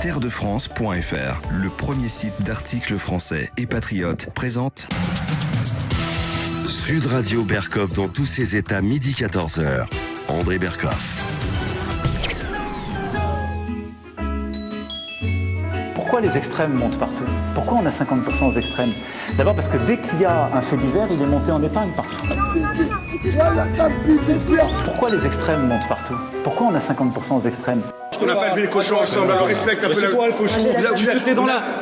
Terredefrance.fr, le premier site d'articles français et patriotes, présente Sud Radio Berkhoff dans tous ses états, midi 14h. André Berkhoff. Pourquoi les extrêmes montent partout? Pourquoi on a 50% aux extrêmes? D'abord parce que dès qu'il y a un fait divers, il est monté en épingle partout. Pourquoi les extrêmes montent partout? Pourquoi on a 50% aux extrêmes? On n'a pas élevé les cochons ensemble, alors respecte un peu. C'est quoi le cochon?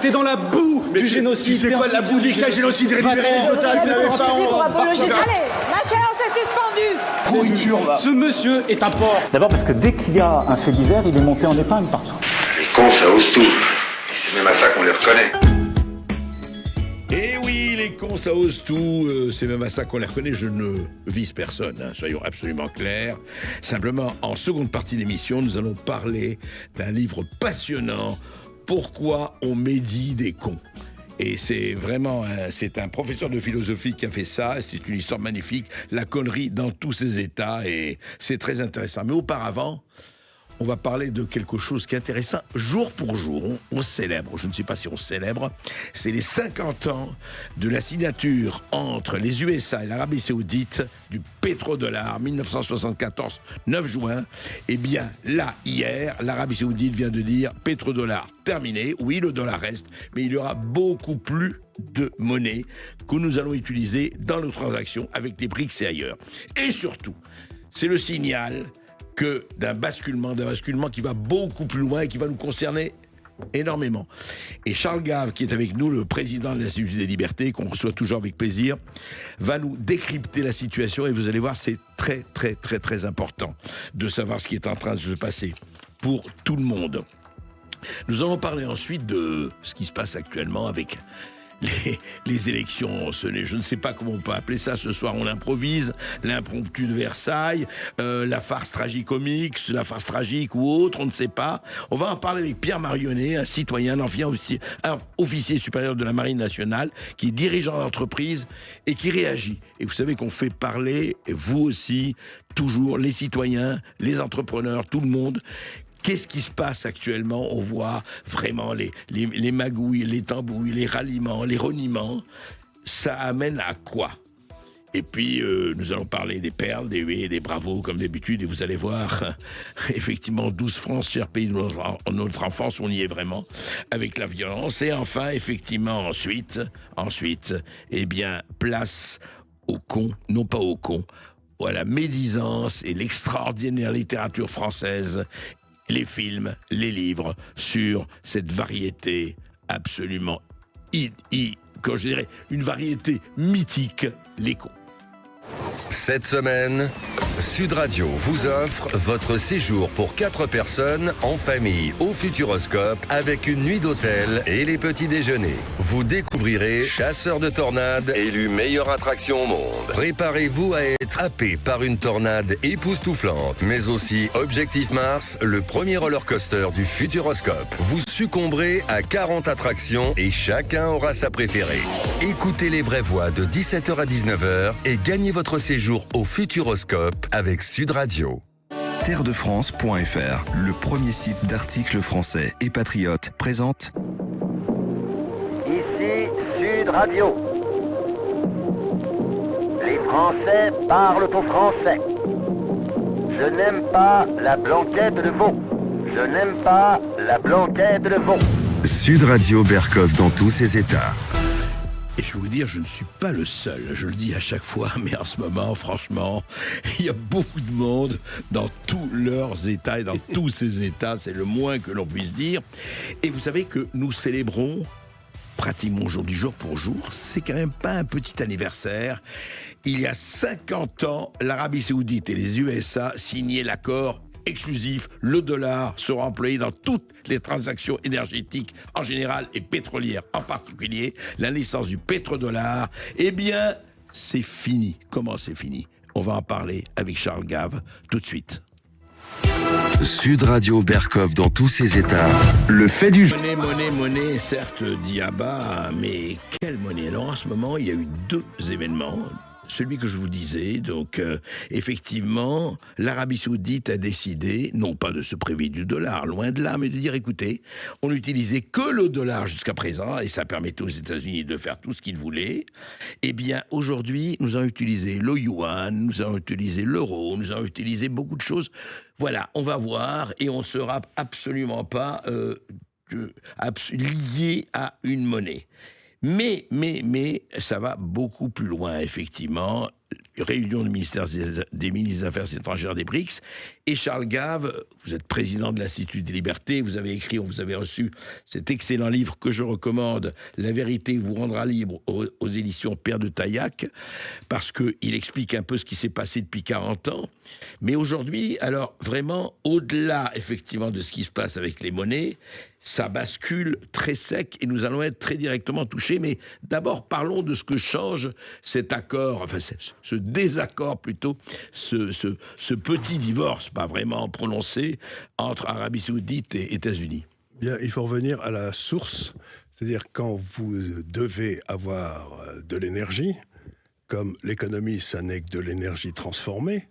T'es dans la boue du génocide. C'est quoi la boue du génocide? Récupérer les otages, vous n'avez pas honte. Allez, la séance est suspendue. Pourriture, là. Ce monsieur est un porc. D'abord parce que dès qu'il y a un fait divers, il est monté en épingle partout. Les cons, ça ose tout. Et c'est même à ça qu'on les reconnaît. Eh oui, les cons, ça ose tout. C'est même à ça qu'on les reconnaît. Je ne vise personne, hein, soyons absolument clairs. Simplement, en seconde partie d'émission, nous allons parler d'un livre passionnant. Pourquoi on médit des cons? Et c'est vraiment, c'est un professeur de philosophie qui a fait ça. C'est une histoire magnifique. La connerie dans tous ses états. Et c'est très intéressant. Mais auparavant, on va parler de quelque chose qui est intéressant. Jour pour jour, on célèbre, je ne sais pas si on célèbre, c'est les 50 ans de la signature entre les USA et l'Arabie Saoudite du pétrodollar, 1974, 9 juin. Eh bien, là, hier, l'Arabie Saoudite vient de dire pétrodollar terminé. Oui, le dollar reste, mais il y aura beaucoup plus de monnaie que nous allons utiliser dans nos transactions avec les BRICS et ailleurs. Et surtout, c'est le signal que d'un basculement qui va beaucoup plus loin et qui va nous concerner énormément. Et Charles Gave, qui est avec nous, le président de l'Institut des Libertés, qu'on reçoit toujours avec plaisir, va nous décrypter la situation et vous allez voir, c'est très, très, très, très important de savoir ce qui est en train de se passer pour tout le monde. Nous allons parler ensuite de ce qui se passe actuellement avec les élections, je ne sais pas comment on peut appeler ça, ce soir on improvise, l'impromptu de Versailles, la farce tragicomique, la farce tragique ou autre, on ne sait pas. On va en parler avec Pierre Marionnet, un citoyen, un officier supérieur de la Marine nationale, qui est dirigeant d'entreprise et qui réagit. Et vous savez qu'on fait parler, et vous aussi, toujours, les citoyens, les entrepreneurs, tout le monde. Qu'est-ce qui se passe actuellement? On voit vraiment les magouilles, les tambouilles, les ralliements, les reniements. Ça amène à quoi? Et puis, nous allons parler des perles, des huées, des bravos, comme d'habitude. Et vous allez voir, effectivement, 12 France, cher pays de notre enfance, on y est vraiment, avec la violence. Et enfin, effectivement, ensuite, eh bien, place aux cons, non pas aux cons, à la médisance et l'extraordinaire littérature française, les films, les livres sur cette variété absolument, quand je dirais, une variété mythique, les cons. Cette semaine, Sud Radio vous offre votre séjour pour 4 personnes en famille au Futuroscope avec une nuit d'hôtel et les petits déjeuners. Vous découvrirez Chasseur de tornades, élu meilleure attraction au monde. Préparez-vous à être happé par une tornade époustouflante, mais aussi Objectif Mars, le premier roller coaster du Futuroscope. Vous succomberez à 40 attractions et chacun aura sa préférée. Écoutez les vraies voix de 17h à 19h et gagnez votre séjour au Futuroscope avec Sud Radio. Terredefrance.fr, le premier site d'articles français et patriotes, présente Ici Sud Radio. Les Français parlent au français. Je n'aime pas la blanquette de veau. Je n'aime pas la blanquette de veau. Sud Radio Berkhoff dans tous ses états. Et je vais vous dire, je ne suis pas le seul, je le dis à chaque fois, mais en ce moment, franchement, il y a beaucoup de monde dans tous leurs états et dans tous ces états, c'est le moins que l'on puisse dire. Et vous savez que nous célébrons pratiquement aujourd'hui, jour pour jour, c'est quand même pas un petit anniversaire. Il y a 50 ans, l'Arabie Saoudite et les USA signaient l'accord exclusif, le dollar sera employé dans toutes les transactions énergétiques en général et pétrolières en particulier. La naissance du pétrodollar, eh bien, c'est fini. Comment c'est fini? On va en parler avec Charles Gave tout de suite. Sud Radio Berkhoff dans tous ses états. Le fait du jeu. Monnaie, certes, dit Abba, mais quelle monnaie? Alors en ce moment, il y a eu 2 événements celui que je vous disais. Donc, effectivement, l'Arabie Saoudite a décidé, non pas de se priver du dollar, loin de là, mais de dire, écoutez, on n'utilisait que le dollar jusqu'à présent, et ça permettait aux États-Unis de faire tout ce qu'ils voulaient. Eh bien, aujourd'hui, nous avons utilisé le yuan, nous avons utilisé l'euro, nous avons utilisé beaucoup de choses. Voilà, on va voir, et on ne sera absolument pas lié à une monnaie. Mais, ça va beaucoup plus loin, effectivement. Réunion du ministère des ministres des Affaires étrangères des BRICS. Et Charles Gave, vous êtes président de l'Institut des libertés, vous avez écrit, vous avez reçu cet excellent livre que je recommande, La vérité vous rendra libre, aux éditions Père de Taillac, parce qu'il explique un peu ce qui s'est passé depuis 40 ans. Mais aujourd'hui, alors vraiment, au-delà, effectivement, de ce qui se passe avec les monnaies, ça bascule très sec et nous allons être très directement touchés. Mais d'abord, parlons de ce que change cet accord, enfin ce désaccord plutôt, ce petit divorce, pas vraiment prononcé, entre Arabie Saoudite et États-Unis. Bien, il faut revenir à la source, c'est-à-dire quand vous devez avoir de l'énergie, comme l'économie, ça n'est que de l'énergie transformée,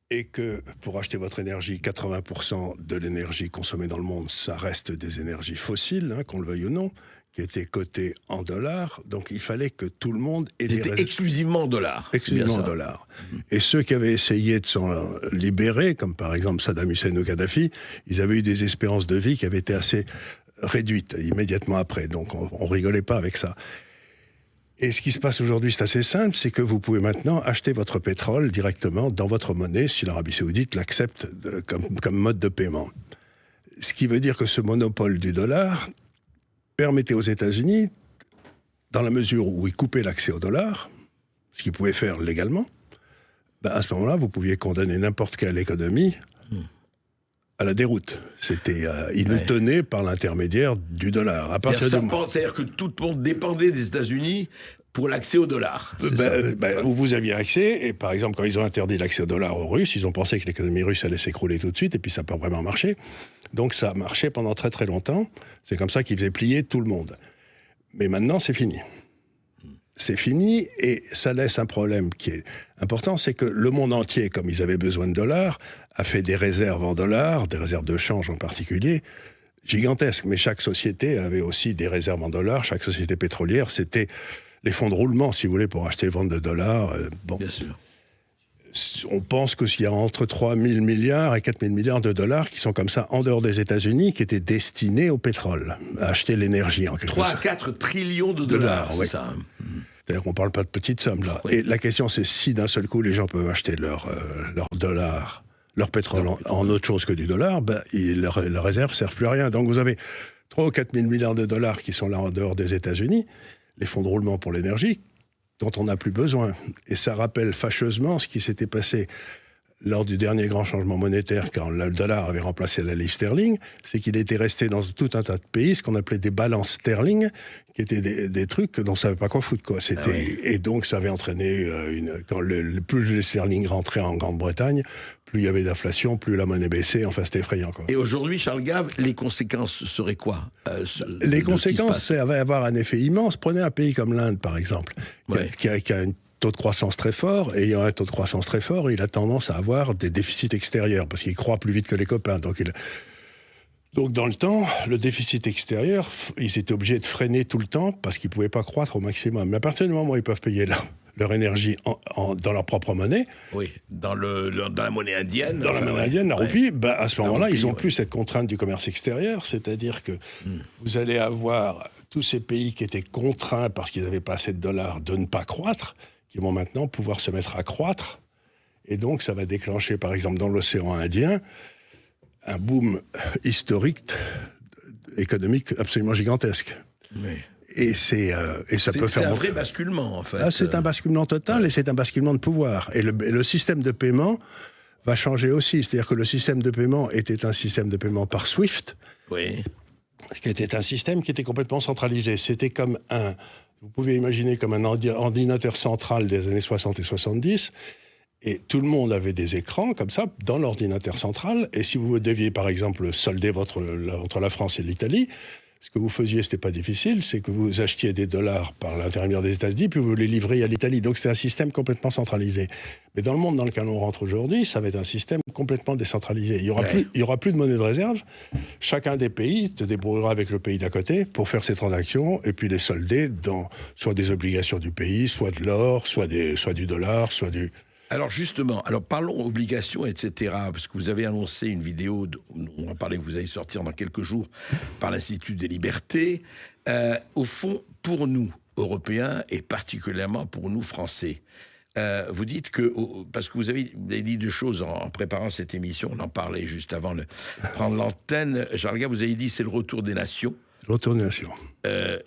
et que pour acheter votre énergie, 80% de l'énergie consommée dans le monde, ça reste des énergies fossiles, qu'on le veuille ou non, qui étaient cotées en dollars. Donc il fallait que tout le monde ait des réserves. Exclusivement en dollars. Exclusivement en dollars. Et ceux qui avaient essayé de s'en libérer, comme par exemple Saddam Hussein ou Kadhafi, ils avaient eu des espérances de vie qui avaient été assez réduites immédiatement après. Donc on rigolait pas avec ça. Et ce qui se passe aujourd'hui, c'est assez simple, c'est que vous pouvez maintenant acheter votre pétrole directement dans votre monnaie, si l'Arabie Saoudite l'accepte comme mode de paiement. Ce qui veut dire que ce monopole du dollar permettait aux États-Unis, dans la mesure où ils coupaient l'accès au dollar, ce qu'ils pouvaient faire légalement, à ce moment-là, vous pouviez condamner n'importe quelle économie à la déroute. C'était, ils nous tenaient par l'intermédiaire du dollar. À partir c'est-à-dire que tout le monde dépendait des États-Unis pour l'accès au dollar. Vous aviez accès, et par exemple, quand ils ont interdit l'accès au dollar aux Russes, ils ont pensé que l'économie russe allait s'écrouler tout de suite, et puis ça n'a pas vraiment marché. Donc ça a marché pendant très très longtemps. C'est comme ça qu'ils faisaient plier tout le monde. Mais maintenant, c'est fini. C'est fini, et ça laisse un problème qui est important, c'est que le monde entier, comme ils avaient besoin de dollars, a fait des réserves en dollars, des réserves de change en particulier, gigantesques. Mais chaque société avait aussi des réserves en dollars, chaque société pétrolière, c'était les fonds de roulement, si vous voulez, pour acheter et vendre de dollars. Bien sûr. On pense qu'il y a entre 3 000 milliards et 4 000 milliards de dollars qui sont comme ça en dehors des États-Unis, qui étaient destinés au pétrole, à acheter l'énergie en quelque sorte. 3 à 4 trillions de dollars, c'est ça. C'est-à-dire qu'on ne parle pas de petites sommes là. Oui. Et la question, c'est si d'un seul coup les gens peuvent acheter leur dollars, leur pétrole en autre chose que du dollar, leurs réserves ne servent plus à rien. Donc vous avez 3 ou 4 000 milliards de dollars qui sont là en dehors des États-Unis, les fonds de roulement pour l'énergie, dont on n'a plus besoin. Et ça rappelle fâcheusement ce qui s'était passé lors du dernier grand changement monétaire, quand le dollar avait remplacé la livre sterling, c'est qu'il était resté dans tout un tas de pays ce qu'on appelait des balances sterling, qui étaient des trucs dont on ne savait pas quoi foutre, quoi. Et donc ça avait entraîné, quand plus les sterling rentraient en Grande-Bretagne, plus il y avait d'inflation, plus la monnaie baissait, enfin c'était effrayant, quoi. Et aujourd'hui, Charles Gave, les conséquences seraient quoi Les conséquences, ça va avoir un effet immense. Prenez un pays comme l'Inde, par exemple, qui a une taux de croissance très fort, et ayant un taux de croissance très fort, il a tendance à avoir des déficits extérieurs, parce qu'il croît plus vite que les copains. Donc dans le temps, le déficit extérieur, ils étaient obligés de freiner tout le temps, parce qu'ils ne pouvaient pas croître au maximum. Mais à partir du moment où ils peuvent payer leur énergie dans leur propre monnaie... Oui, dans la monnaie indienne. Dans la monnaie indienne, la roupie, à ce moment-là, ils n'ont plus cette contrainte du commerce extérieur, c'est-à-dire que vous allez avoir tous ces pays qui étaient contraints, parce qu'ils n'avaient pas assez de dollars, de ne pas croître, qui vont maintenant pouvoir se mettre à croître. Et donc, ça va déclencher, par exemple, dans l'océan Indien, un boom historique économique absolument gigantesque. Oui. Et ça peut faire... C'est un vrai basculement, en fait. Là, c'est un basculement total, et c'est un basculement de pouvoir. Et le système de paiement va changer aussi. C'est-à-dire que le système de paiement était un système de paiement par SWIFT, qui était un système qui était complètement centralisé. C'était comme vous pouvez imaginer comme un ordinateur central des années 60 et 70, et tout le monde avait des écrans comme ça dans l'ordinateur central, et si vous deviez par exemple solder entre la France et l'Italie, Ce que vous faisiez, c'était pas difficile, c'est que vous achetiez des dollars par l'intermédiaire des États-Unis, puis vous les livriez à l'Italie. Donc c'est un système complètement centralisé. Mais dans le monde dans lequel on rentre aujourd'hui, ça va être un système complètement décentralisé. Il y aura plus de monnaie de réserve. Chacun des pays se débrouillera avec le pays d'à côté pour faire ses transactions et puis les solder dans soit des obligations du pays, soit de l'or, soit du dollar, soit du... Alors justement, parlons obligations, etc. Parce que vous avez annoncé une vidéo, on en parlait, que vous allez sortir dans quelques jours par l'Institut des Libertés. Au fond, pour nous, Européens, et particulièrement pour nous, Français, vous dites que, parce que vous avez dit deux choses en préparant cette émission, on en parlait juste avant de prendre l'antenne. Jean-Regarde, vous avez dit c'est le retour des nations. Retour des nations.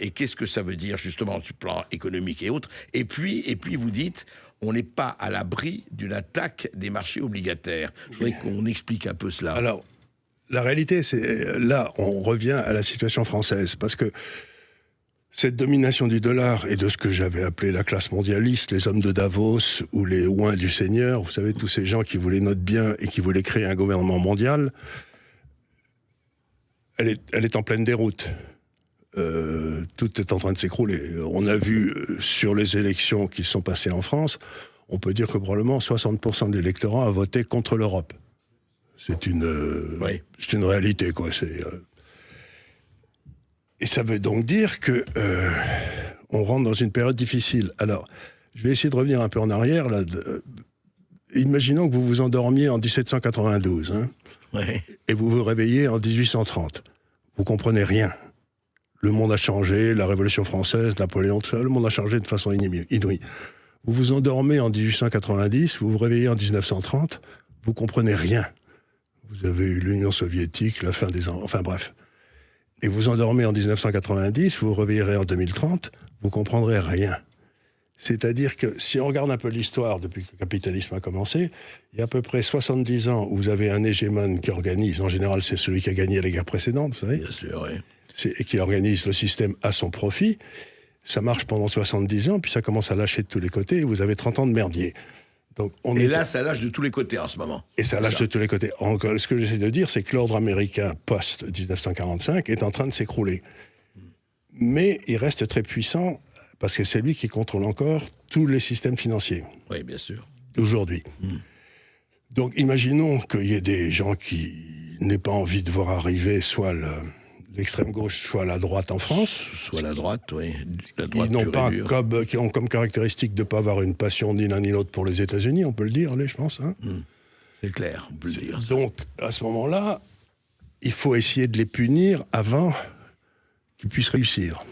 Et qu'est-ce que ça veut dire, justement, du plan économique et autres? Et puis vous dites, on n'est pas à l'abri d'une attaque des marchés obligataires. Je voudrais qu'on explique un peu cela. Alors, la réalité, c'est... Là, on revient à la situation française, parce que cette domination du dollar et de ce que j'avais appelé la classe mondialiste, les hommes de Davos ou les ouins du Seigneur, vous savez, tous ces gens qui voulaient notre bien et qui voulaient créer un gouvernement mondial, elle est en pleine déroute. Tout est en train de s'écrouler. On a vu sur les élections qui sont passées en France, on peut dire que probablement 60% de l'électorat a voté contre l'Europe. C'est une réalité, quoi. Et ça veut donc dire que on rentre dans une période difficile. Alors, je vais essayer de revenir un peu en arrière. Là, imaginons que vous vous endormiez en 1792, hein, et vous vous réveillez en 1830. Vous comprenez rien. Le monde a changé, la Révolution française, Napoléon, tout ça, le monde a changé de façon inouïe. Vous vous endormez en 1890, vous vous réveillez en 1930, vous comprenez rien. Vous avez eu l'Union soviétique, la fin des... Enfin bref. Et vous endormez en 1990, vous vous réveillerez en 2030, vous comprendrez rien. C'est-à-dire que si on regarde un peu l'histoire depuis que le capitalisme a commencé, il y a à peu près 70 ans où vous avez un hégémone qui organise, en général c'est celui qui a gagné la guerre précédente, vous savez. Bien sûr, oui. Et qui organise le système à son profit. Ça marche pendant 70 ans, puis ça commence à lâcher de tous les côtés, et vous avez 30 ans de merdier. Donc ça lâche de tous les côtés en ce moment. Et ça lâche de tous les côtés. Ce que j'essaie de dire, c'est que l'ordre américain post-1945 est en train de s'écrouler. Mais il reste très puissant, parce que c'est lui qui contrôle encore tous les systèmes financiers. Oui, bien sûr. Aujourd'hui. Donc imaginons qu'il y ait des gens qui n'aient pas envie de voir arriver soit l'extrême gauche, soit la droite en France. Soit la droite, oui. La droite qui ont comme caractéristique de ne pas avoir une passion ni l'un ni l'autre pour les États-Unis, on peut le dire, allez, je pense. Hein. C'est clair, on peut le dire. Donc, à ce moment-là, il faut essayer de les punir avant qu'ils puissent réussir.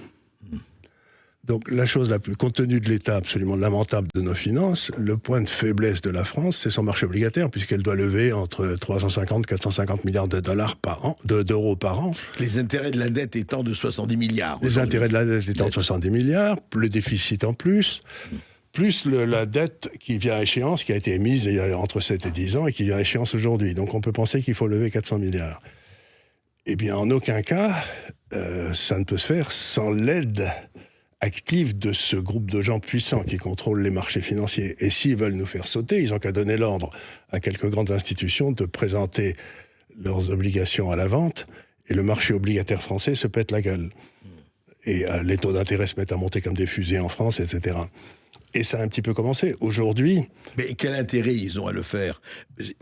Donc, la chose la plus, compte tenu de l'état absolument lamentable de nos finances, le point de faiblesse de la France, c'est son marché obligataire, puisqu'elle doit lever entre 350 et 450 milliards de dollars par an, d'euros par an. Les intérêts de la dette étant de 70 milliards. Les intérêts de la dette étant de 70 milliards, le déficit en plus, plus la dette qui vient à échéance, qui a été émise il y a entre 7 et 10 ans et qui vient à échéance aujourd'hui. Donc, on peut penser qu'il faut lever 400 milliards. Eh bien, en aucun cas, ça ne peut se faire sans l'aide active de ce groupe de gens puissants qui contrôlent les marchés financiers. Et s'ils veulent nous faire sauter, ils n'ont qu'à donner l'ordre à quelques grandes institutions de présenter leurs obligations à la vente, et le marché obligataire français se pète la gueule. Et les taux d'intérêt se mettent à monter comme des fusées en France, etc. Et ça a un petit peu commencé. Aujourd'hui... Mais quel intérêt ils ont à le faire?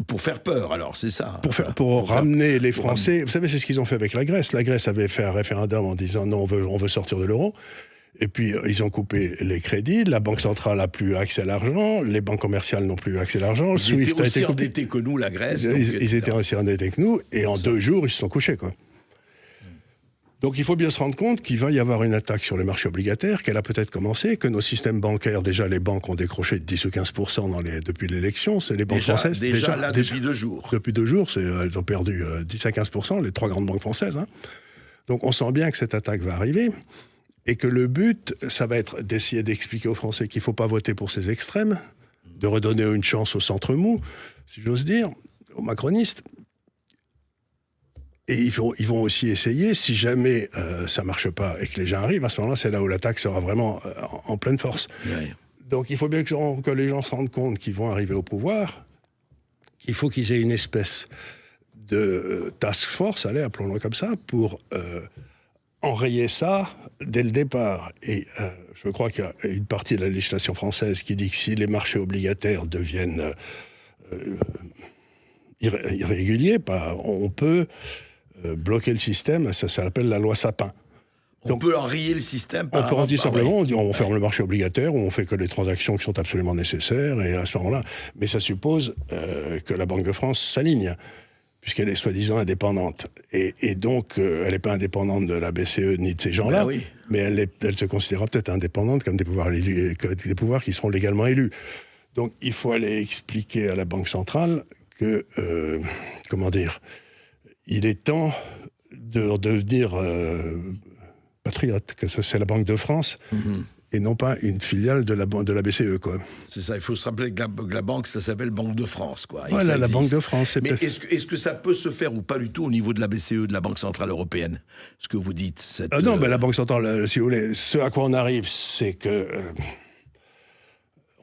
Pour faire peur, alors, c'est ça? Pour ramener les Français... Vous savez, c'est ce qu'ils ont fait avec la Grèce. La Grèce avait fait un référendum en disant « non, on veut sortir de l'euro ». Et puis, ils ont coupé les crédits, la Banque centrale n'a plus accès à l'argent, les banques commerciales n'ont plus accès à l'argent. Ils étaient aussi endettés que nous, la Grèce. Ils étaient aussi endettés que nous, et en 2 jours, ils se sont couchés, quoi. Donc il faut bien se rendre compte qu'il va y avoir une attaque sur les marchés obligataires, qu'elle a peut-être commencé, que nos systèmes bancaires, déjà les banques ont décroché de 10 ou 15% depuis l'élection, c'est les banques françaises. Depuis 2 jours. Depuis 2 jours, elles ont perdu 10 à 15%, les 3 grandes banques françaises. Hein. Donc on sent bien que cette attaque va arriver. Et que le but, ça va être d'essayer d'expliquer aux Français qu'il ne faut pas voter pour ces extrêmes, de redonner une chance au centre mou, si j'ose dire, aux macronistes. Et ils vont aussi essayer, si jamais ça ne marche pas et que les gens arrivent, à ce moment-là, c'est là où l'attaque sera vraiment en pleine force. Oui. Donc il faut bien que les gens se rendent compte qu'ils vont arriver au pouvoir, qu'il faut qu'ils aient une espèce de task force, allez, appelons-le comme ça, pour... enrayer ça dès le départ. Et je crois qu'il y a une partie de la législation française qui dit que si les marchés obligataires deviennent irréguliers, on peut bloquer le système. Ça s'appelle la loi Sapin. On peut enrayer le système. On peut en dire simplement, on ferme le marché obligataire, ou on fait que les transactions qui sont absolument nécessaires, et à ce moment-là. Mais ça suppose que la Banque de France s'aligne, puisqu'elle est soi-disant indépendante. Et donc, elle n'est pas indépendante de la BCE ni de ces gens-là, mais elle se considérera peut-être indépendante comme des pouvoirs qui seront légalement élus. Donc, il faut aller expliquer à la Banque centrale que, il est temps de devenir patriote, que c'est la Banque de France, et non pas une filiale de la BCE, quoi. C'est ça, il faut se rappeler que la banque, ça s'appelle Banque de France, quoi. Voilà, la Banque de France. Mais est-ce que ça peut se faire ou pas du tout au niveau de la BCE, de la Banque Centrale Européenne, ce que vous dites Non, mais la Banque Centrale, si vous voulez, ce à quoi on arrive, c'est que...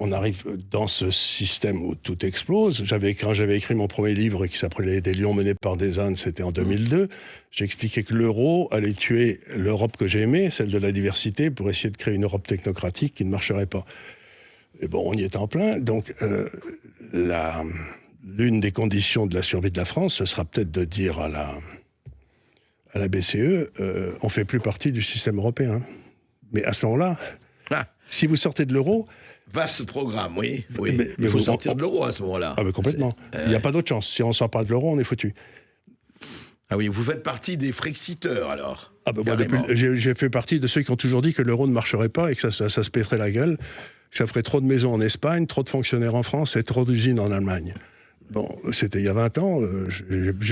on arrive dans ce système où tout explose. Quand j'avais écrit mon premier livre qui s'appelait « Des lions menés par des ânes », c'était en 2002, j'expliquais que l'euro allait tuer l'Europe que j'aimais, celle de la diversité, pour essayer de créer une Europe technocratique qui ne marcherait pas. Et bon, on y est en plein. Donc, l'une des conditions de la survie de la France, ce sera peut-être de dire à la BCE, on ne fait plus partie du système européen. Mais à ce moment-là, si vous sortez de l'euro... Vaste programme, oui. Mais il faut sortir de l'euro à ce moment-là. Ah, mais complètement. Il n'y a pas d'autre chance. Si on ne sort pas de l'euro, on est foutu. Ah oui, vous faites partie des frexiteurs, alors. Ah ben moi, j'ai fait partie de ceux qui ont toujours dit que l'euro ne marcherait pas et que ça se pèterait la gueule, que ça ferait trop de maisons en Espagne, trop de fonctionnaires en France et trop d'usines en Allemagne. Bon, c'était il y a 20 ans.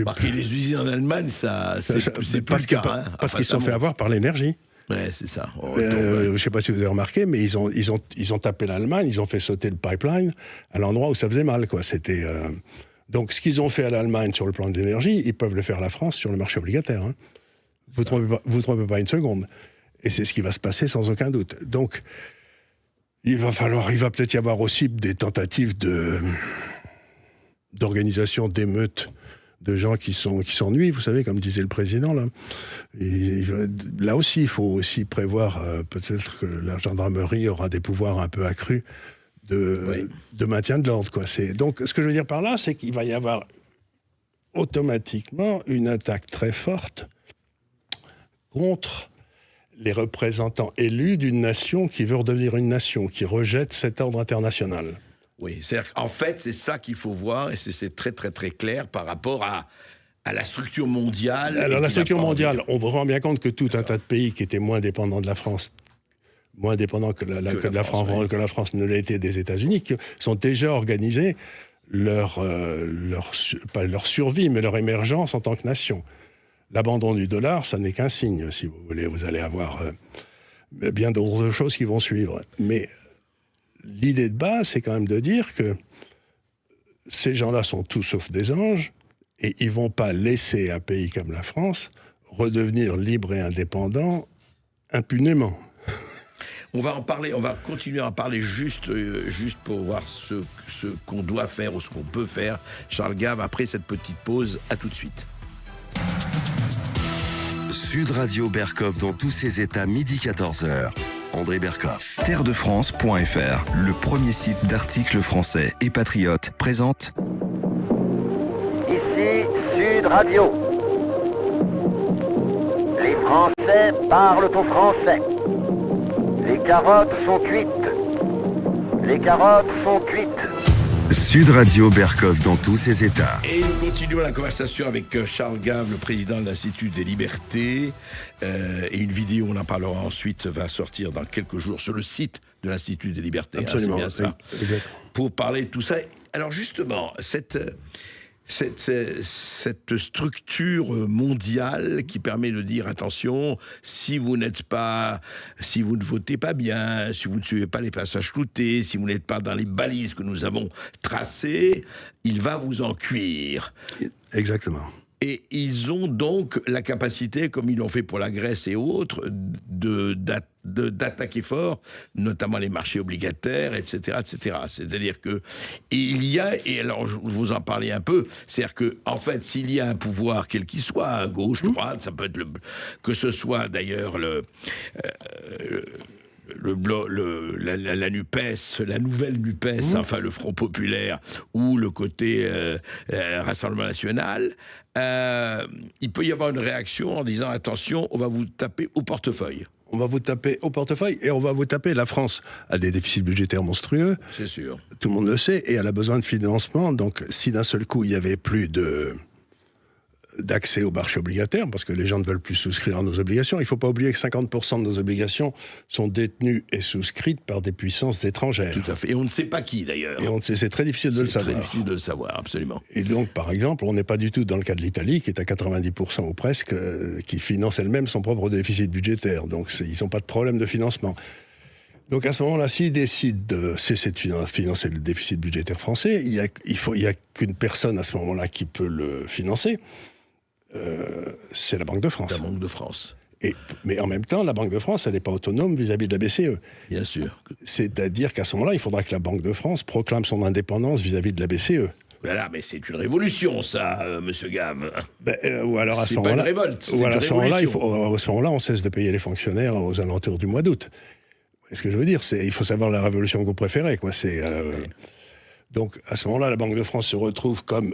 Marquer les usines en Allemagne, c'est plus parce le cas. Parce qu'ils se sont fait avoir par l'énergie. Ouais, c'est ça. Je ne sais pas si vous avez remarqué, mais ils ont tapé l'Allemagne, ils ont fait sauter le pipeline à l'endroit où ça faisait mal, quoi. C'était donc ce qu'ils ont fait à l'Allemagne sur le plan de l'énergie, ils peuvent le faire à la France sur le marché obligataire. Hein. Vous trompez pas une seconde. Et c'est ce qui va se passer sans aucun doute. Donc, il va peut-être y avoir aussi des tentatives d'organisation d'émeutes de gens qui s'ennuient, vous savez, comme disait le président, là. Là aussi, il faut aussi prévoir, peut-être que la gendarmerie aura des pouvoirs un peu accrus de maintien de l'ordre, quoi. Donc, ce que je veux dire par là, c'est qu'il va y avoir automatiquement une attaque très forte contre les représentants élus d'une nation qui veut redevenir une nation, qui rejette cet ordre international. Oui, c'est-à-dire qu'en fait, c'est ça qu'il faut voir, et c'est très très très clair par rapport à la structure mondiale. Alors la structure mondiale, on se rend bien compte que tout un tas de pays qui étaient moins dépendants de la France, moins dépendants que la France ne l'a été des États-Unis, qui sont déjà organisés pas leur survie, mais leur émergence en tant que nation. L'abandon du dollar, ça n'est qu'un signe, si vous voulez. Vous allez avoir bien d'autres choses qui vont suivre. Mais l'idée de base, c'est quand même de dire que ces gens-là sont tout sauf des anges et ils ne vont pas laisser un pays comme la France redevenir libre et indépendant impunément. On va en parler, on va continuer à en parler juste pour voir ce qu'on doit faire ou ce qu'on peut faire. Charles Gave, après cette petite pause, à tout de suite. Sud Radio Berkov dans tous ses états, midi 14h. André Berkov. Terredefrance.fr, le premier site d'articles français et patriotes, présente... Ici Sud Radio. Les Français parlent au français. Les carottes sont cuites. Les carottes sont cuites. Sud Radio Berkov dans tous ses états. Et nous continuons la conversation avec Charles Gave, le président de l'Institut des Libertés. Et une vidéo, on en parlera ensuite, va sortir dans quelques jours sur le site de l'Institut des Libertés. Absolument, hein, c'est bien ça. Exact. Pour parler de tout ça. Alors justement, cette structure mondiale qui permet de dire attention, si vous ne votez pas bien, si vous ne suivez pas les passages cloutés, si vous n'êtes pas dans les balises que nous avons tracées, il va vous en cuire. Exactement. Et ils ont donc la capacité, comme ils l'ont fait pour la Grèce et autres, d'attaquer fort, notamment les marchés obligataires, etc., etc. C'est-à-dire que il y a, et alors je vous en parlais un peu, c'est-à-dire que en fait, s'il y a un pouvoir quel qu'il soit, à gauche, droite, ça peut être que ce soit d'ailleurs la NUPES, la nouvelle NUPES, enfin le Front Populaire ou le côté Rassemblement National, il peut y avoir une réaction en disant attention, on va vous taper au portefeuille. On va vous taper au portefeuille et on va vous taper. La France a des déficits budgétaires monstrueux. C'est sûr. Tout le monde le sait et elle a besoin de financement. Donc si d'un seul coup il y avait plus d'accès au marché obligataire, parce que les gens ne veulent plus souscrire à nos obligations. Il ne faut pas oublier que 50% de nos obligations sont détenues et souscrites par des puissances étrangères. Tout à fait. Et on ne sait pas qui, d'ailleurs. Et c'est très difficile de le savoir. C'est très difficile de le savoir, absolument. Et donc, par exemple, on n'est pas du tout dans le cas de l'Italie, qui est à 90% ou presque, qui finance elle-même son propre déficit budgétaire. Donc, ils n'ont pas de problème de financement. Donc, à ce moment-là, s'ils décident de cesser de financer le déficit budgétaire français, il y a qu'une personne à ce moment-là qui peut le financer. C'est la Banque de France. La Banque de France. Mais en même temps, la Banque de France, elle n'est pas autonome vis-à-vis de la BCE. Bien sûr. C'est-à-dire qu'à ce moment-là, il faudra que la Banque de France proclame son indépendance vis-à-vis de la BCE. Voilà, mais c'est une révolution, ça, Monsieur Gave. Ou alors à ce moment-là, c'est pas une révolte. Ou alors à ce moment-là, on cesse de payer les fonctionnaires aux alentours du mois d'août. Ce que je veux dire, il faut savoir la révolution que vous préférez, quoi. Donc, à ce moment-là, la Banque de France se retrouve comme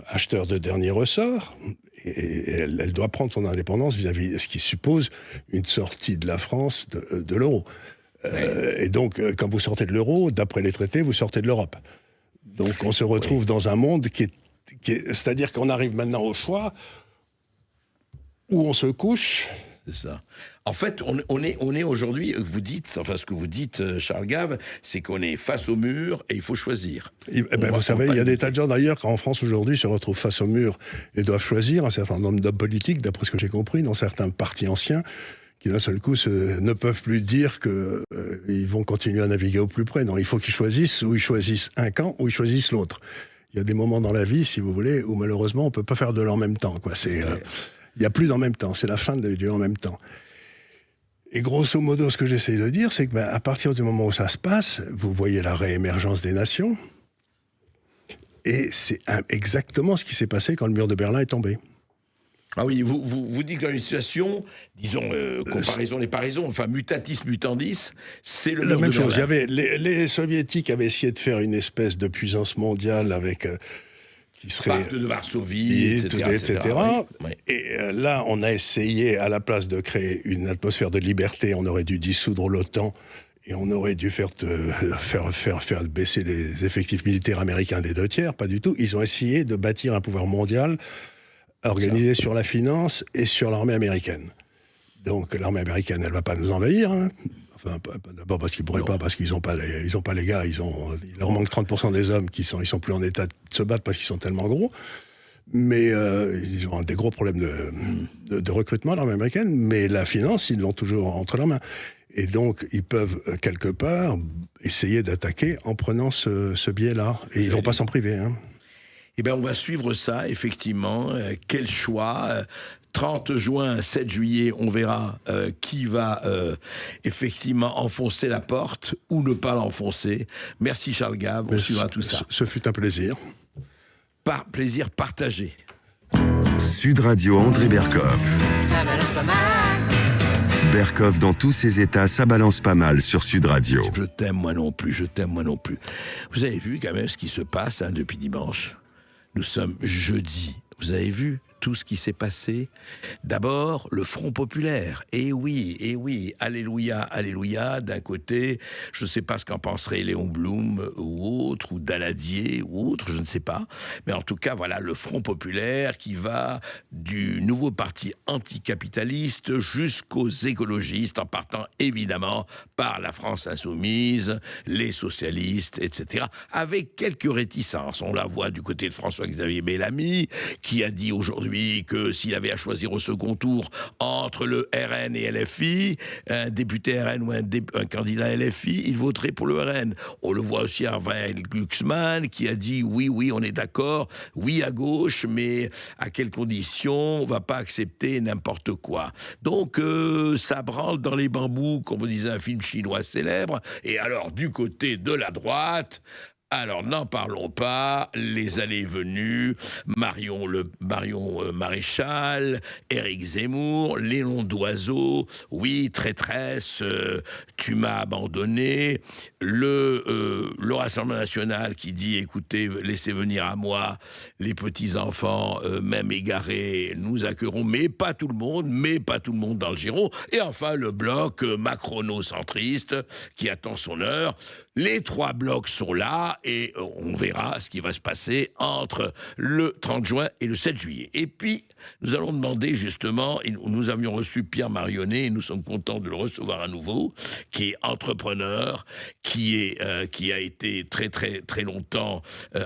acheteur de dernier ressort, et elle doit prendre son indépendance vis-à-vis de ce qui suppose une sortie de la France de l'euro. Et donc, quand vous sortez de l'euro, d'après les traités, vous sortez de l'Europe. Donc, on se retrouve dans un monde c'est-à-dire qu'on arrive maintenant au choix où on se couche. C'est ça. En fait, on est aujourd'hui, vous dites, enfin ce que vous dites, Charles Gave, c'est qu'on est face au mur et il faut choisir. Vous savez, il y a des tas de gens d'ailleurs qui en France aujourd'hui se retrouvent face au mur et doivent choisir un certain nombre d'hommes politiques, d'après ce que j'ai compris, dans certains partis anciens, qui d'un seul coup ne peuvent plus dire qu'ils vont continuer à naviguer au plus près. Non, il faut qu'ils choisissent, ou ils choisissent un camp, ou ils choisissent l'autre. Il y a des moments dans la vie, si vous voulez, où malheureusement on ne peut pas faire de l'en même temps, quoi. Il n'y a plus d'en même temps, c'est la fin du en même temps. Et grosso modo, ce que j'essaie de dire, c'est que à partir du moment où ça se passe, vous voyez la réémergence des nations, et c'est exactement ce qui s'est passé quand le mur de Berlin est tombé. Ah oui, vous dites que dans une situation, disons, comparaison, les paraisons, enfin mutatis mutandis, c'est le mur de Berlin. La même chose, il y avait, les Soviétiques avaient essayé de faire une espèce de puissance mondiale avec... qui serait Pacte de Varsovie, etc. Oui. Et là, on a essayé, à la place de créer une atmosphère de liberté, on aurait dû dissoudre l'OTAN et on aurait dû faire baisser les effectifs militaires américains des 2/3, pas du tout. Ils ont essayé de bâtir un pouvoir mondial organisé sur la finance et sur l'armée américaine. Donc l'armée américaine, elle ne va pas nous envahir, hein. Enfin, d'abord parce qu'ils ne pourraient pas, parce qu'ils n'ont pas les gars, il leur manque 30% des hommes qui sont plus en état de se battre parce qu'ils sont tellement gros. Mais ils ont des gros problèmes de recrutement, l'armée américaine, mais la finance, ils l'ont toujours entre leurs mains. Et donc, ils peuvent, quelque part, essayer d'attaquer en prenant ce biais-là. Et ils ne vont pas s'en priver, hein. Eh bien, on va suivre ça, effectivement. Quel choix 30 juin, 7 juillet, on verra qui va effectivement enfoncer la porte ou ne pas l'enfoncer. Merci Charles Gave, on suivra tout ça. Ce fut un plaisir. Plaisir partagé. Sud Radio, André Berkoff. Ça balance pas mal. Berkoff, dans tous ses états, ça balance pas mal sur Sud Radio. Je t'aime moi non plus, je t'aime moi non plus. Vous avez vu quand même ce qui se passe depuis dimanche. Nous sommes jeudi. Vous avez vu tout ce qui s'est passé. D'abord, le Front Populaire. Et oui, alléluia, alléluia. D'un côté, je ne sais pas ce qu'en penserait Léon Blum ou autre, ou Daladier ou autre, je ne sais pas. Mais en tout cas, voilà, le Front Populaire qui va du nouveau parti anticapitaliste jusqu'aux écologistes, en partant évidemment par la France insoumise, les socialistes, etc. Avec quelques réticences. On la voit du côté de François-Xavier Bellamy, qui a dit aujourd'hui aujourd'hui que s'il avait à choisir au second tour entre le RN et LFI, un député RN ou un candidat LFI, il voterait pour le RN. On le voit aussi à Raphaël Glucksmann qui a dit oui, on est d'accord, oui à gauche, mais à quelles conditions? On va pas accepter n'importe quoi. Donc ça branle dans les bambous, comme disait un film chinois célèbre. Et alors du côté de la droite, alors n'en parlons pas, les allées et venues, Marion Maréchal, Éric Zemmour, les noms d'oiseaux, oui, traîtresse, tu m'as abandonné, le Rassemblement national qui dit, écoutez, laissez venir à moi les petits-enfants, même égarés, nous accueillerons, mais pas tout le monde dans le giron, et enfin le bloc macrono-centriste qui attend son heure. Les trois blocs sont là et on verra ce qui va se passer entre le 30 juin et le 7 juillet. Et puis, nous allons demander justement, et nous avions reçu Pierre Marionnet, et nous sommes contents de le recevoir à nouveau, qui est entrepreneur, qui a été très longtemps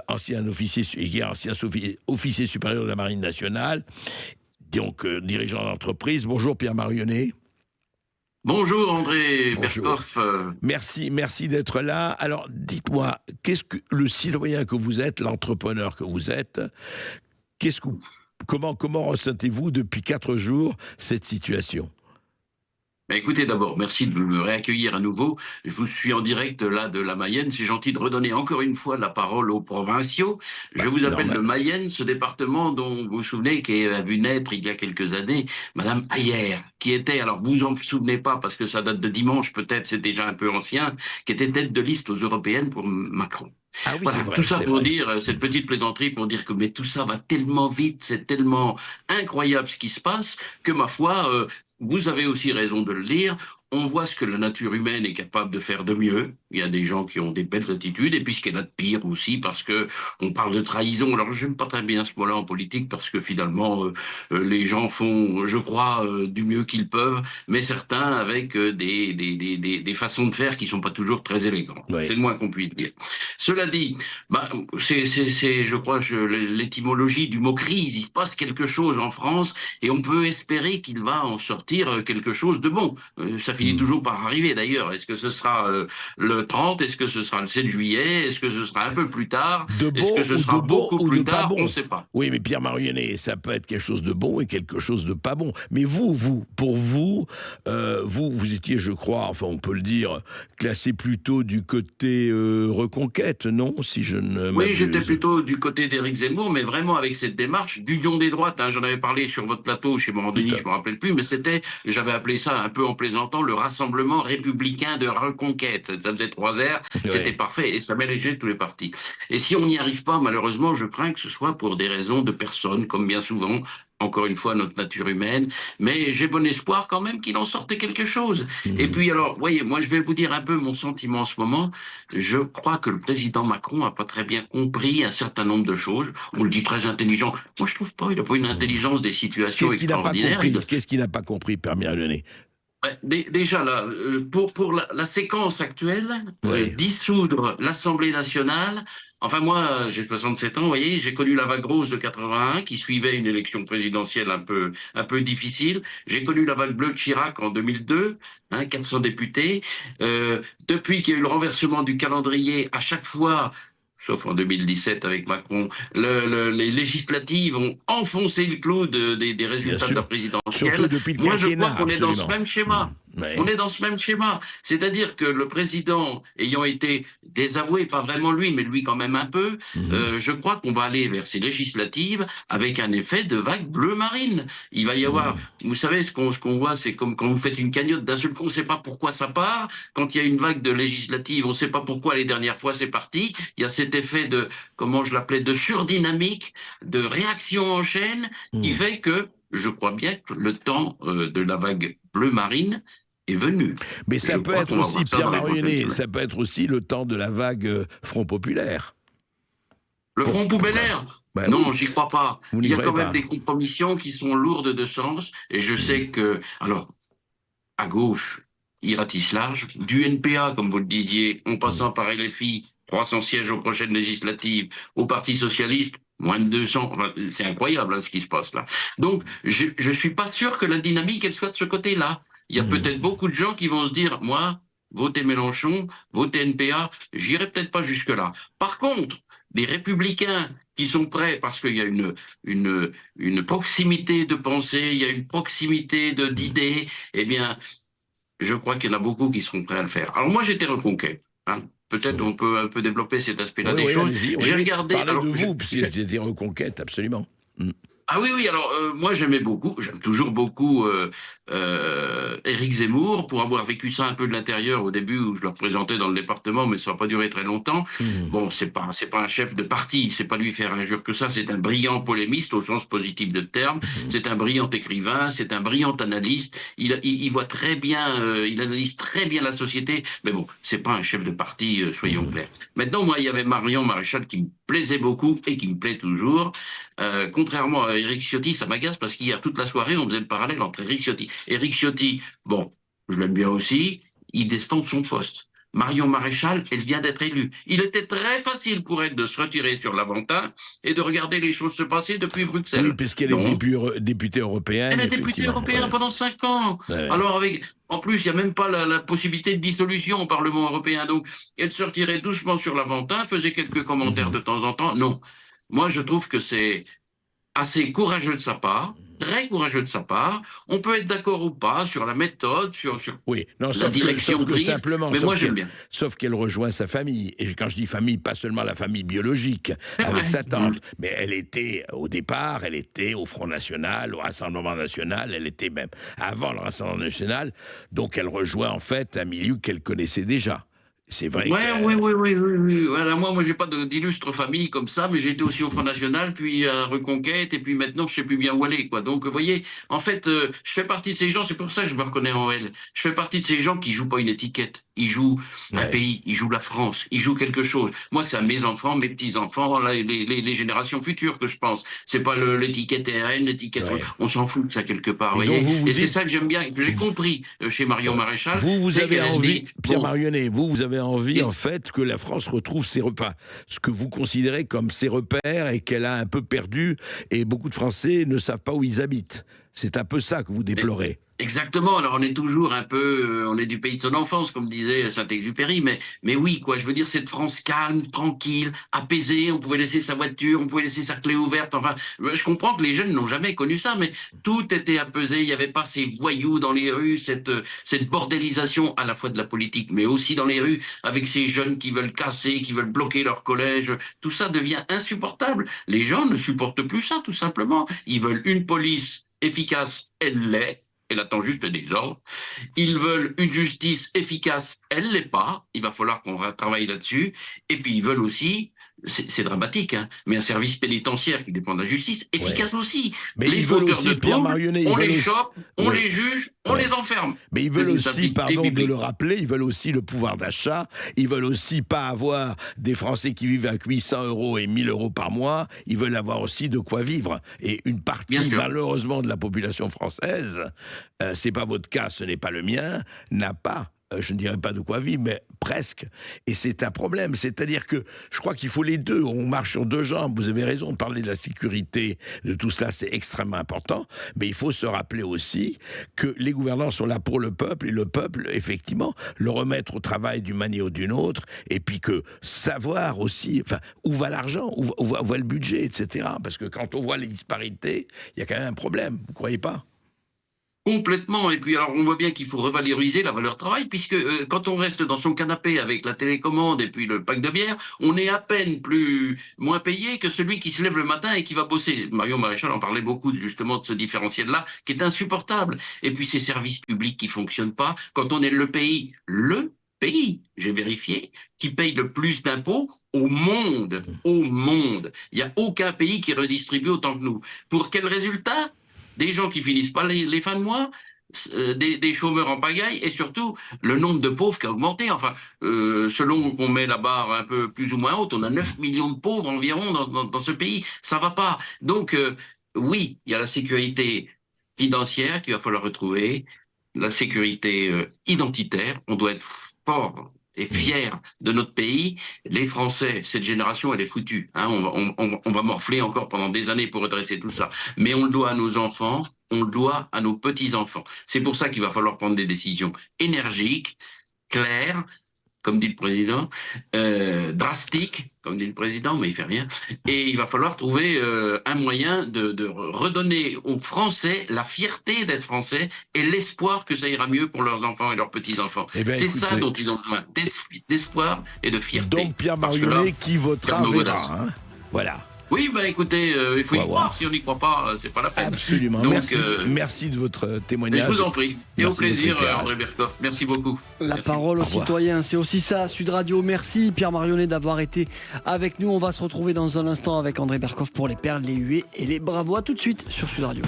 ancien officier supérieur de la Marine nationale, donc dirigeant d'entreprise. Bonjour Pierre Marionnet. Bonjour André Berkoff. Merci d'être là. Alors dites-moi, qu'est-ce que le citoyen que vous êtes, l'entrepreneur que vous êtes, comment ressentez-vous depuis 4 jours cette situation ? Écoutez, d'abord, merci de me réaccueillir à nouveau. Je vous suis en direct là de la Mayenne. C'est gentil de redonner encore une fois la parole aux provinciaux. Je vous appelle de Mayenne, ce département dont vous vous souvenez, qui a vu naître il y a quelques années Madame Ayer, qui était, alors vous en souvenez pas parce que ça date de dimanche, peut-être c'est déjà un peu ancien, qui était tête de liste aux européennes pour Macron. Ah oui, voilà, vrai, tout ça pour dire, cette petite plaisanterie pour dire que mais tout ça va tellement vite, c'est tellement incroyable ce qui se passe, que ma foi, vous avez aussi raison de le dire, on voit ce que la nature humaine est capable de faire de mieux. Il y a des gens qui ont des belles attitudes, et puis ce qu'il y a de pire aussi, parce que on parle de trahison. Alors, j'aime pas très bien ce mot-là en politique, parce que finalement, les gens font, je crois, du mieux qu'ils peuvent, mais certains avec des façons de faire qui sont pas toujours très élégantes. Ouais. C'est le moins qu'on puisse dire. Cela dit, c'est, je crois, l'étymologie du mot crise. Il se passe quelque chose en France, et on peut espérer qu'il va en sortir quelque chose de bon. Ça finit toujours par arriver d'ailleurs. Est-ce que ce sera le 30? Est-ce que ce sera le 7 juillet? Est-ce que ce sera un peu plus tard? Est-ce que ce sera beaucoup plus tard? On ne sait pas. Oui, mais Pierre Marionnet, ça peut être quelque chose de bon et quelque chose de pas bon. Mais pour vous étiez, je crois, enfin on peut le dire, classé plutôt du côté reconquête, non? Si je ne m'abuse. Oui, j'étais plutôt du côté d'Éric Zemmour, mais vraiment avec cette démarche d'union des droites. Hein, j'en avais parlé sur votre plateau chez Morandini, je ne me rappelle plus, mais j'avais appelé ça un peu en plaisantant le Rassemblement républicain de reconquête. Ça faisait 3 R, c'était parfait, et ça mélangeait tous les partis. Et si on n'y arrive pas, malheureusement, je crains que ce soit pour des raisons de personnes, comme bien souvent, encore une fois, notre nature humaine, mais j'ai bon espoir quand même qu'il en sorte quelque chose. Et puis alors, voyez, moi je vais vous dire un peu mon sentiment en ce moment. Je crois que le président Macron n'a pas très bien compris un certain nombre de choses. On le dit très intelligent. Moi je trouve pas, il n'a pas une intelligence des situations extraordinaires. Qu'est-ce qu'il n'a pas compris, Pierre Marionnet? Déjà, là, pour la séquence actuelle, dissoudre l'Assemblée nationale, enfin moi, j'ai 67 ans, vous voyez, j'ai connu la vague rose de 81 qui suivait une élection présidentielle un peu difficile. J'ai connu la vague bleue de Chirac en 2002, 400 députés. Depuis qu'il y a eu le renversement du calendrier, à chaque fois, sauf en 2017 avec Macron, les législatives ont enfoncé le clou des résultats de la présidentielle. Moi, je crois qu'on est dans ce même schéma. On est dans ce même schéma. C'est-à-dire que le président, ayant été désavoué, pas vraiment lui, mais lui quand même un peu, je crois qu'on va aller vers ces législatives avec un effet de vague bleu marine. Il va y avoir, vous savez, ce qu'on voit, c'est comme quand vous faites une cagnotte, d'un seul coup, on ne sait pas pourquoi ça part. Quand il y a une vague de législatives, on ne sait pas pourquoi les dernières fois c'est parti. Il y a cet effet de, comment je l'appelais, de surdynamique, de réaction en chaîne, qui fait que je crois bien que le temps de la vague bleu marine est venu. Mais ça peut être aussi, Pierre Marionnet, ça peut être aussi le temps de la vague Front Populaire. Le Front Populaire non, j'y crois pas. Il y a quand même des compromissions qui sont lourdes de sens, et je sais que, alors, à gauche, il ratisse large, du NPA, comme vous le disiez, en passant par LFI, 300 sièges aux prochaines législatives, au Parti Socialiste, Moins de 200, enfin, c'est incroyable ce qui se passe là. Donc, je ne suis pas sûr que la dynamique, elle soit de ce côté-là. Il y a peut-être beaucoup de gens qui vont se dire, moi, voter Mélenchon, voter NPA, j'irai peut-être pas jusque-là. Par contre, des républicains qui sont prêts, parce qu'il y a une proximité de pensée, il y a une proximité d'idées, eh bien, je crois qu'il y en a beaucoup qui seront prêts à le faire. Alors moi, j'étais Reconquête. Hein. Peut-être on peut un peu développer cet aspect-là des choses. J'ai regardé... Parlez de vous, puisque j'étais Reconquête, absolument. Ah oui, oui, alors moi j'aimais beaucoup, j'aime toujours beaucoup Éric Zemmour, pour avoir vécu ça un peu de l'intérieur au début où je le représentais dans le département, mais ça n'a pas duré très longtemps. Bon, c'est pas un chef de parti, c'est pas lui faire injure que ça, c'est un brillant polémiste au sens positif de terme, c'est un brillant écrivain, c'est un brillant analyste, il voit très bien, il analyse très bien la société, mais bon, c'est pas un chef de parti, soyons clairs. Maintenant, moi, il y avait Marion Maréchal qui me plaisait beaucoup et qui me plaît toujours. Contrairement à Éric Ciotti, ça m'agace parce qu'hier, toute la soirée, on faisait le parallèle entre Éric Ciotti. Éric Ciotti, bon, je l'aime bien aussi, il défend son poste. Marion Maréchal, elle vient d'être élue. Il était très facile pour elle de se retirer sur l'Aventin et de regarder les choses se passer depuis Bruxelles. Oui, puisqu'elle est députée européenne. Elle est députée européenne pendant 5 ans. Ouais. Alors, en plus, il n'y a même pas la possibilité de dissolution au Parlement européen. Donc, elle se retirait doucement sur l'Aventin, faisait quelques commentaires de temps en temps. Non. Moi, je trouve que c'est assez courageux de sa part, très courageux de sa part. On peut être d'accord ou pas sur la méthode, sur oui, non, la direction prise, simplement, mais moi j'aime bien. Sauf qu'elle rejoint sa famille. Et quand je dis famille, pas seulement la famille biologique, avec sa tante, mais elle était, au départ, elle était au Front National, au Rassemblement National, elle était même avant le Rassemblement National, donc elle rejoint en fait un milieu qu'elle connaissait déjà. C'est vrai. Oui. Voilà, moi, j'ai pas d'illustre famille comme ça, mais j'ai été aussi au Front National, puis à Reconquête, et puis maintenant, je sais plus bien où aller, quoi. Donc, vous voyez, en fait, je fais partie de ces gens, c'est pour ça que je me reconnais en elle. Je fais partie de ces gens qui jouent pas une étiquette. Ils jouent un pays, ils jouent la France, ils jouent quelque chose. Moi, c'est à mes enfants, mes petits-enfants, les générations futures que je pense. C'est pas l'étiquette RN, l'étiquette... On s'en fout de ça quelque part, vous voyez. Et c'est ça que j'aime bien, que j'ai compris chez Marion Maréchal. Vous avez envie, Pierre Marionnet, vous avez envie, en fait, que la France retrouve ses repas, ce que vous considérez comme ses repères et qu'elle a un peu perdu, et beaucoup de Français ne savent pas où ils habitent. C'est un peu ça que vous déplorez. Exactement. Alors on est toujours un peu, on est du pays de son enfance, comme disait Saint-Exupéry, mais oui, quoi. Je veux dire, cette France calme, tranquille, apaisée. On pouvait laisser sa voiture, on pouvait laisser sa clé ouverte. Enfin, je comprends que les jeunes n'ont jamais connu ça, mais tout était apaisé. Il n'y avait pas ces voyous dans les rues, cette bordélisation à la fois de la politique, mais aussi dans les rues, avec ces jeunes qui veulent casser, qui veulent bloquer leur collège. Tout ça devient insupportable. Les gens ne supportent plus ça, tout simplement. Ils veulent une police efficace, elle l'est. Elle attend juste des ordres. Ils veulent une justice efficace, elle ne l'est pas. Il va falloir qu'on travaille là-dessus. Et puis ils veulent aussi, c'est dramatique, hein, mais un service pénitentiaire qui dépend de la justice, efficace aussi. Mais les fauteurs de troubles, on les chope, on les juge, on les enferme. Mais ils veulent aussi, pardon de le rappeler, ils veulent aussi le pouvoir d'achat. Ils veulent aussi pas avoir des Français qui vivent avec 800 € et 1000 € par mois. Ils veulent avoir aussi de quoi vivre. Et une partie, malheureusement, de la population française, c'est pas votre cas, ce n'est pas le mien, n'a pas, je ne dirais pas de quoi vivre, mais presque. Et c'est un problème. C'est-à-dire que je crois qu'il faut les deux. On marche sur deux jambes. Vous avez raison de parler de la sécurité, de tout cela, c'est extrêmement important. Mais il faut se rappeler aussi que les gouvernants sont là pour le peuple, et le peuple, effectivement, le remettre au travail d'une manière ou d'une autre. Et puis que savoir aussi, enfin, où va l'argent, où va le budget, etc. Parce que quand on voit les disparités, il y a quand même un problème. Vous ne croyez pas ? Complètement. Et puis, alors, on voit bien qu'il faut revaloriser la valeur travail, puisque quand on reste dans son canapé avec la télécommande et puis le pack de bière, on est à peine moins payé que celui qui se lève le matin et qui va bosser. Marion Maréchal en parlait beaucoup, justement, de ce différentiel-là, qui est insupportable. Et puis, ces services publics qui fonctionnent pas. Quand on est le pays, j'ai vérifié, qui paye le plus d'impôts au monde. Au monde. Il n'y a aucun pays qui redistribue autant que nous. Pour quel résultat ? Des gens qui finissent pas les fins de mois, des chômeurs en pagaille, et surtout le nombre de pauvres qui a augmenté. Enfin, selon qu'on met la barre un peu plus ou moins haute, on a 9 millions de pauvres environ dans ce pays. Ça va pas. Donc, oui, il y a la sécurité financière qu'il va falloir retrouver, la sécurité identitaire. On doit être fort et fiers de notre pays. Les Français, cette génération, elle est foutue. Hein. On va morfler encore pendant des années pour redresser tout ça. Mais on le doit à nos enfants, on le doit à nos petits-enfants. C'est pour ça qu'il va falloir prendre des décisions énergiques, claires, comme dit le président, drastique, comme dit le président, mais il fait rien. Et il va falloir trouver un moyen de redonner aux Français la fierté d'être Français et l'espoir que ça ira mieux pour leurs enfants et leurs petits-enfants. Eh bien, c'est écoutez, ça dont ils ont besoin, d'espoir et de fierté. Donc Pierre Marionnet qui votera verra. Hein. Voilà. Oui, bah écoutez, il faut y croire. Si on n'y croit pas, c'est pas la peine. Absolument. Donc, merci de votre témoignage. Je vous en prie. Et au plaisir, André Berkoff. Merci beaucoup. La parole aux citoyens, c'est aussi ça, Sud Radio. Merci Pierre Marionnet d'avoir été avec nous. On va se retrouver dans un instant avec André Berkoff pour les perles, les huées et les bravos. À tout de suite sur Sud Radio.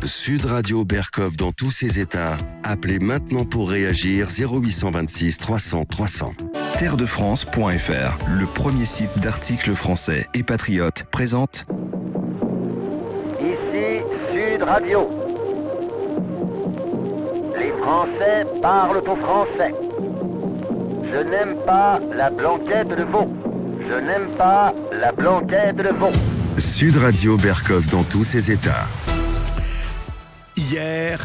Sud Radio Berkoff dans tous ses états. Appelez maintenant pour réagir 0826 300 300. Terredefrance.fr, le premier site d'articles français et patriotes, présente Ici Sud Radio. Les Français parlent au français. Je n'aime pas la blanquette de veau. Je n'aime pas la blanquette de veau. Sud Radio Berkoff dans tous ses états. Hier,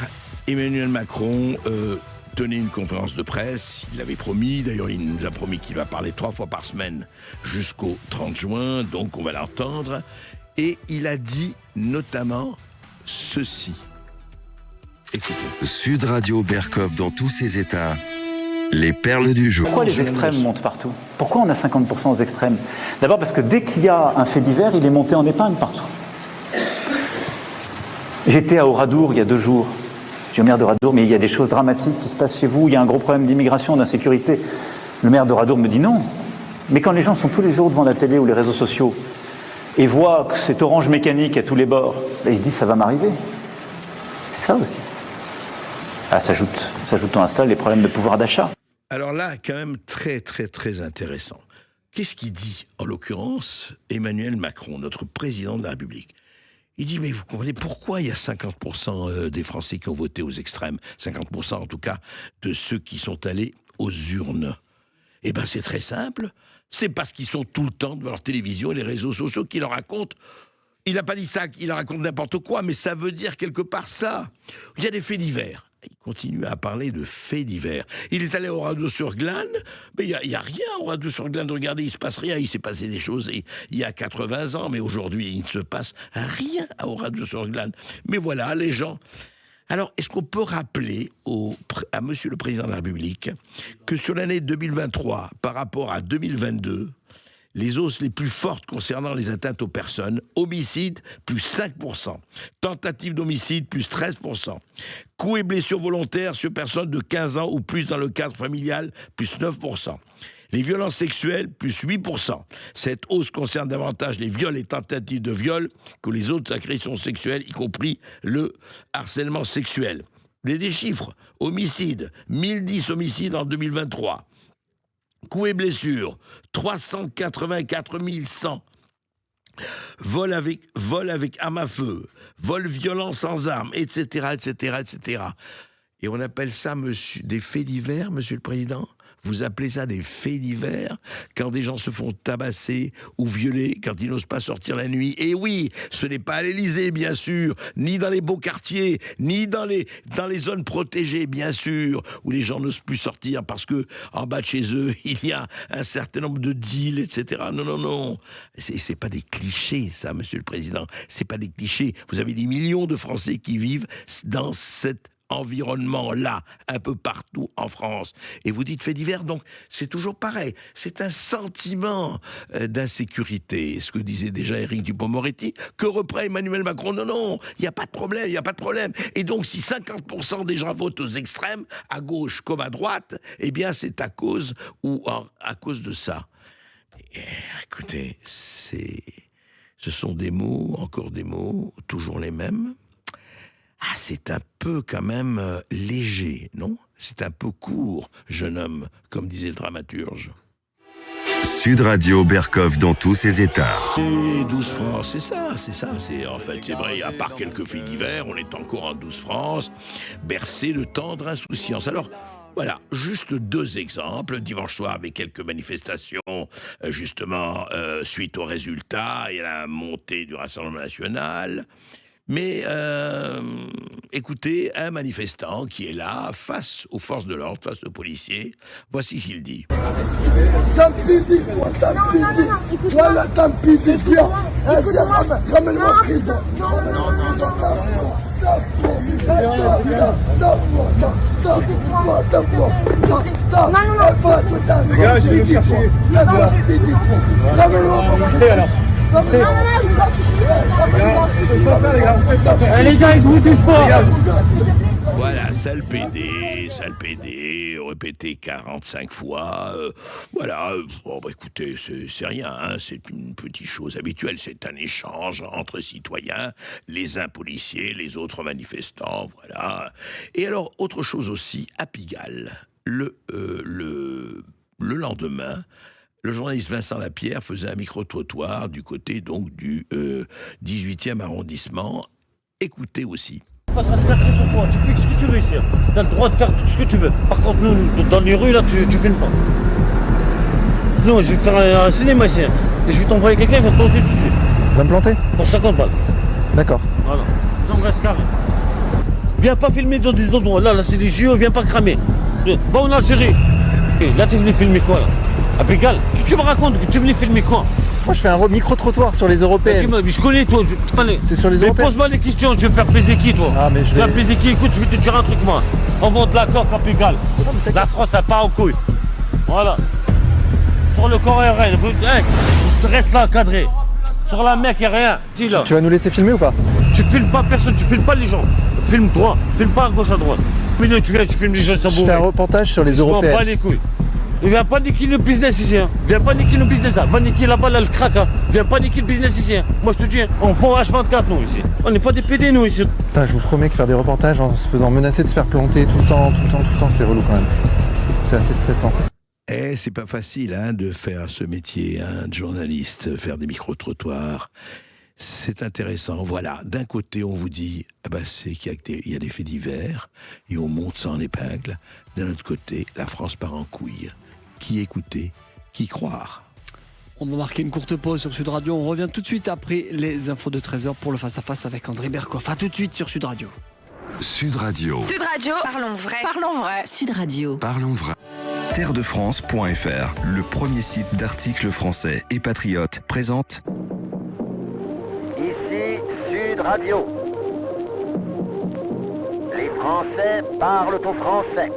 Emmanuel Macron tenait une conférence de presse. Il l'avait promis. D'ailleurs, il nous a promis qu'il va parler 3 fois par semaine jusqu'au 30 juin. Donc, on va l'entendre. Et il a dit notamment ceci. Écoutez. Sud Radio Berkoff dans tous ses états. Les perles du jour. Pourquoi les extrêmes montent partout? Pourquoi on a 50% aux extrêmes? D'abord parce que dès qu'il y a un fait divers, il est monté en épingle partout. J'étais à Oradour il y a 2 jours. Je suis au maire d'Oradour, mais il y a des choses dramatiques qui se passent chez vous. Il y a un gros problème d'immigration, d'insécurité. Le maire d'Oradour me dit non. Mais quand les gens sont tous les jours devant la télé ou les réseaux sociaux et voient que c'est orange mécanique à tous les bords, là, ils disent ça va m'arriver. C'est ça aussi. Ah, s'ajoute à cela les problèmes de pouvoir d'achat. Alors là, quand même très, très, très intéressant. Qu'est-ce qu'il dit, en l'occurrence, Emmanuel Macron, notre président de la République? Il dit, mais vous comprenez pourquoi il y a 50% des Français qui ont voté aux extrêmes, 50% en tout cas de ceux qui sont allés aux urnes? Eh bien, c'est très simple. C'est parce qu'ils sont tout le temps devant leur télévision et les réseaux sociaux qui leur racontent. Il n'a pas dit ça, il raconte n'importe quoi, mais ça veut dire quelque part ça. Il y a des faits divers. Il continue à parler de faits divers. Il est allé au Oradour-sur-Glane, mais il n'y a rien au Oradour-sur-Glane. Regardez, il ne se passe rien. Il s'est passé des choses il y a 80 ans, mais aujourd'hui, il ne se passe rien à Oradour-sur-Glane. Mais voilà, les gens... Alors, est-ce qu'on peut rappeler à Monsieur le Président de la République que sur l'année 2023, par rapport à 2022, les hausses les plus fortes concernant les atteintes aux personnes, homicide, plus 5%, tentative d'homicide, plus 13%, coups et blessures volontaires sur personnes de 15 ans ou plus dans le cadre familial, plus 9%. Les violences sexuelles, plus 8%. Cette hausse concerne davantage les viols et tentatives de viol que les autres agressions sexuelles, y compris le harcèlement sexuel. Des chiffres, homicides, 1010 homicides en 2023. Coups et blessures, 384 100. Vol avec arme à feu, vol violent sans arme, etc., etc., etc. Et on appelle ça des faits divers, Monsieur le Président? Vous appelez ça des faits divers quand des gens se font tabasser ou violer, quand ils n'osent pas sortir la nuit? Et oui, ce n'est pas à l'Élysée, bien sûr, ni dans les beaux quartiers, ni dans les zones protégées, bien sûr, où les gens n'osent plus sortir parce que en bas de chez eux, il y a un certain nombre de deals, etc. Non, non, non. C'est pas des clichés, ça, Monsieur le Président. C'est pas des clichés. Vous avez des millions de Français qui vivent dans cet environnement-là, un peu partout en France. Et vous dites faits divers, donc c'est toujours pareil. C'est un sentiment d'insécurité, ce que disait déjà Éric Dupond-Moretti, que reprend Emmanuel Macron. Non, non, il n'y a pas de problème, il n'y a pas de problème. Et donc, si 50% des gens votent aux extrêmes, à gauche comme à droite, eh bien, c'est à cause de ça. Et, écoutez, ce sont des mots, encore des mots, toujours les mêmes. Ah, c'est un peu quand même léger, non? C'est un peu court, jeune homme, comme disait le dramaturge. Sud Radio Berkoff dans tous ses états. Et 12 francs, c'est ça. En fait, c'est vrai, à part quelques faits divers, on est encore en 12 francs, bercé de tendre insouciance. Alors, Voilà, juste 2 exemples. Dimanche soir, avec quelques manifestations, justement, suite aux résultats et à la montée du Rassemblement national. Mais écoutez, un manifestant qui est là, face aux forces de l'ordre, face aux policiers, voici ce qu'il dit. Tampidi, voilà Tampidi, viens, ramène-moi en prison. Les gars, je vais vous chercher. Ramène-moi en prison. Les gars, ils vous touchent pas. Voilà, sale PD, répété 45 fois. Voilà, bon, bah, écoutez, c'est rien, hein, c'est une petite chose habituelle. C'est un échange entre citoyens, les uns policiers, les autres manifestants, voilà. Et alors, autre chose aussi, à Pigalle, le lendemain, le journaliste Vincent Lapierre faisait un micro-trottoir du côté donc du 18e arrondissement. Écoutez aussi. Pas de rascalerie sur toi, tu fais ce que tu veux ici. Tu as le droit de faire tout ce que tu veux. Par contre, nous, dans les rues, là, tu filmes pas. Sinon, je vais te faire un cinéma ici. Et je vais t'envoyer quelqu'un, il va te planter tout de suite. Va me planter? Pour 50 balles. D'accord. Voilà. Non, reste carré. Viens pas filmer dans des endroits. Là, c'est des JO, viens pas cramer. Va en Algérie. Là, tu es venu filmer quoi, là? À Pigalle. Tu me racontes que tu es venu filmer quoi? Moi, je fais un micro-trottoir sur les européennes. Mais je connais, toi. C'est sur les européennes. Pose-moi des questions, je vais faire plaisir qui, toi? Ah, mais je vais faire plaisir qui? Écoute, je vais te dire un truc, moi. On vend de la coque à Pigalle. La France, ça part en couille. Voilà. Sur le corps aérien, reste là, cadré. Sur la mer, il n'y a rien. Si, là. Tu vas nous laisser filmer ou pas? Tu filmes pas personne, tu filmes pas les gens. Filme droit, filme pas à gauche, à droite. Mais tu viens, tu filmes les gens, ça Je fais un reportage sur les européennes. Je m'en bats les couilles. Ne viens pas niquer le business ici, hein. Viens pas niquer le business là. Va niquer là-bas, là, le crack, hein. Viens pas niquer le business ici, hein. Moi, je te dis, hein, on vend H24, nous, ici. On n'est pas des PD, nous, ici. Putain, je vous promets que faire des reportages en se faisant menacer de se faire planter tout le temps, c'est relou quand même. C'est assez stressant. Eh, c'est pas facile, hein, de faire ce métier, hein, de journaliste, faire des micro-trottoirs. C'est intéressant. Voilà, d'un côté, on vous dit, ah ben, c'est qu'il y a des faits divers, et on monte ça en épingle. D'un autre côté, la France part en couille. Qui écouter? Qui croire? On va marquer une courte pause sur Sud Radio. On revient tout de suite après les infos de 13h pour le face-à-face avec André Berkoff. A tout de suite sur Sud Radio. Sud Radio. Sud Radio, parlons vrai. Parlons vrai. Sud Radio. Parlons vrai. Terredefrance.fr, le premier site d'articles français et patriotes, présente Ici Sud Radio. Les Français parlent au français.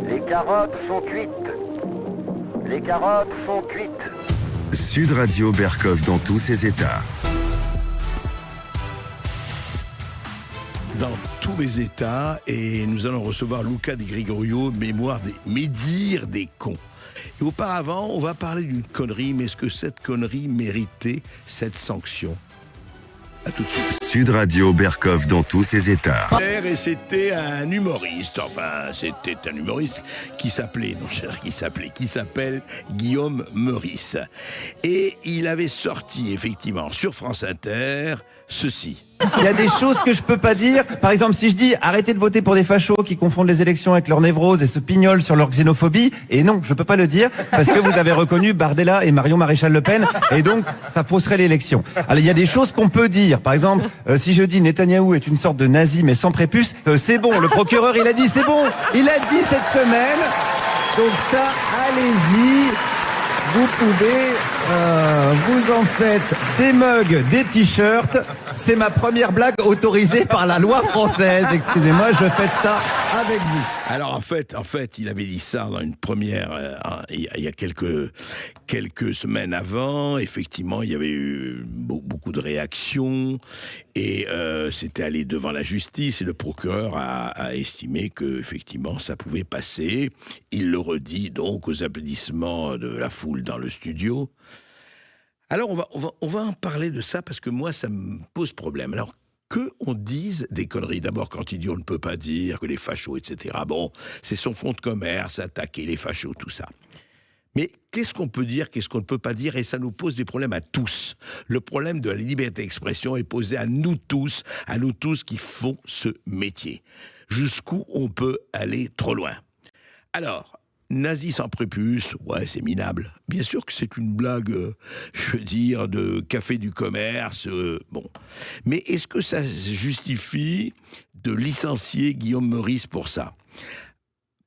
Les carottes sont cuites. Les carottes sont cuites. Sud Radio Berkoff dans tous ses états. Dans tous les états, et nous allons recevoir Luca Di Gregorio, Médire des cons. Et auparavant, on va parler d'une connerie, mais est-ce que cette connerie méritait cette sanction? À tout de suite. Sud Radio Berkoff dans tous ses états. Et c'était un humoriste, qui s'appelle Guillaume Meurice. Et il avait sorti effectivement sur France Inter ceci. Il y a des choses que je peux pas dire. Par exemple, si je dis arrêtez de voter pour des fachos qui confondent les élections avec leur névrose et se pignolent sur leur xénophobie, et non, je peux pas le dire parce que vous avez reconnu Bardella et Marion Maréchal Le Pen, et donc ça fausserait l'élection. Alors il y a des choses qu'on peut dire. Par exemple, si je dis Netanyahou est une sorte de nazi mais sans prépuce, c'est bon. Le procureur il a dit c'est bon. Il a dit cette semaine. Donc ça, allez-y. Vous pouvez, vous en faites des mugs, des t-shirts. C'est ma première blague autorisée par la loi française. Excusez-moi, je fais ça avec vous. Alors en fait, il avait dit ça dans une première, il y a quelques semaines avant. Effectivement, il y avait eu beaucoup de réactions et c'était allé devant la justice et le procureur a estimé que effectivement ça pouvait passer. Il le redit donc aux applaudissements de la foule dans le studio. Alors on va en parler de ça parce que moi ça me pose problème. Alors que on dise des conneries. D'abord, quand il dit on ne peut pas dire que les fachos, etc. Bon, c'est son fonds de commerce, attaquer les fachos, tout ça. Mais qu'est-ce qu'on peut dire, qu'est-ce qu'on ne peut pas dire? Et ça nous pose des problèmes à tous. Le problème de la liberté d'expression est posé à nous tous qui font ce métier. Jusqu'où on peut aller trop loin? Alors, nazi sans prépuce, ouais, c'est minable. Bien sûr que c'est une blague, je veux dire, de café du commerce, bon. Mais est-ce que ça justifie de licencier Guillaume Meurice pour ça?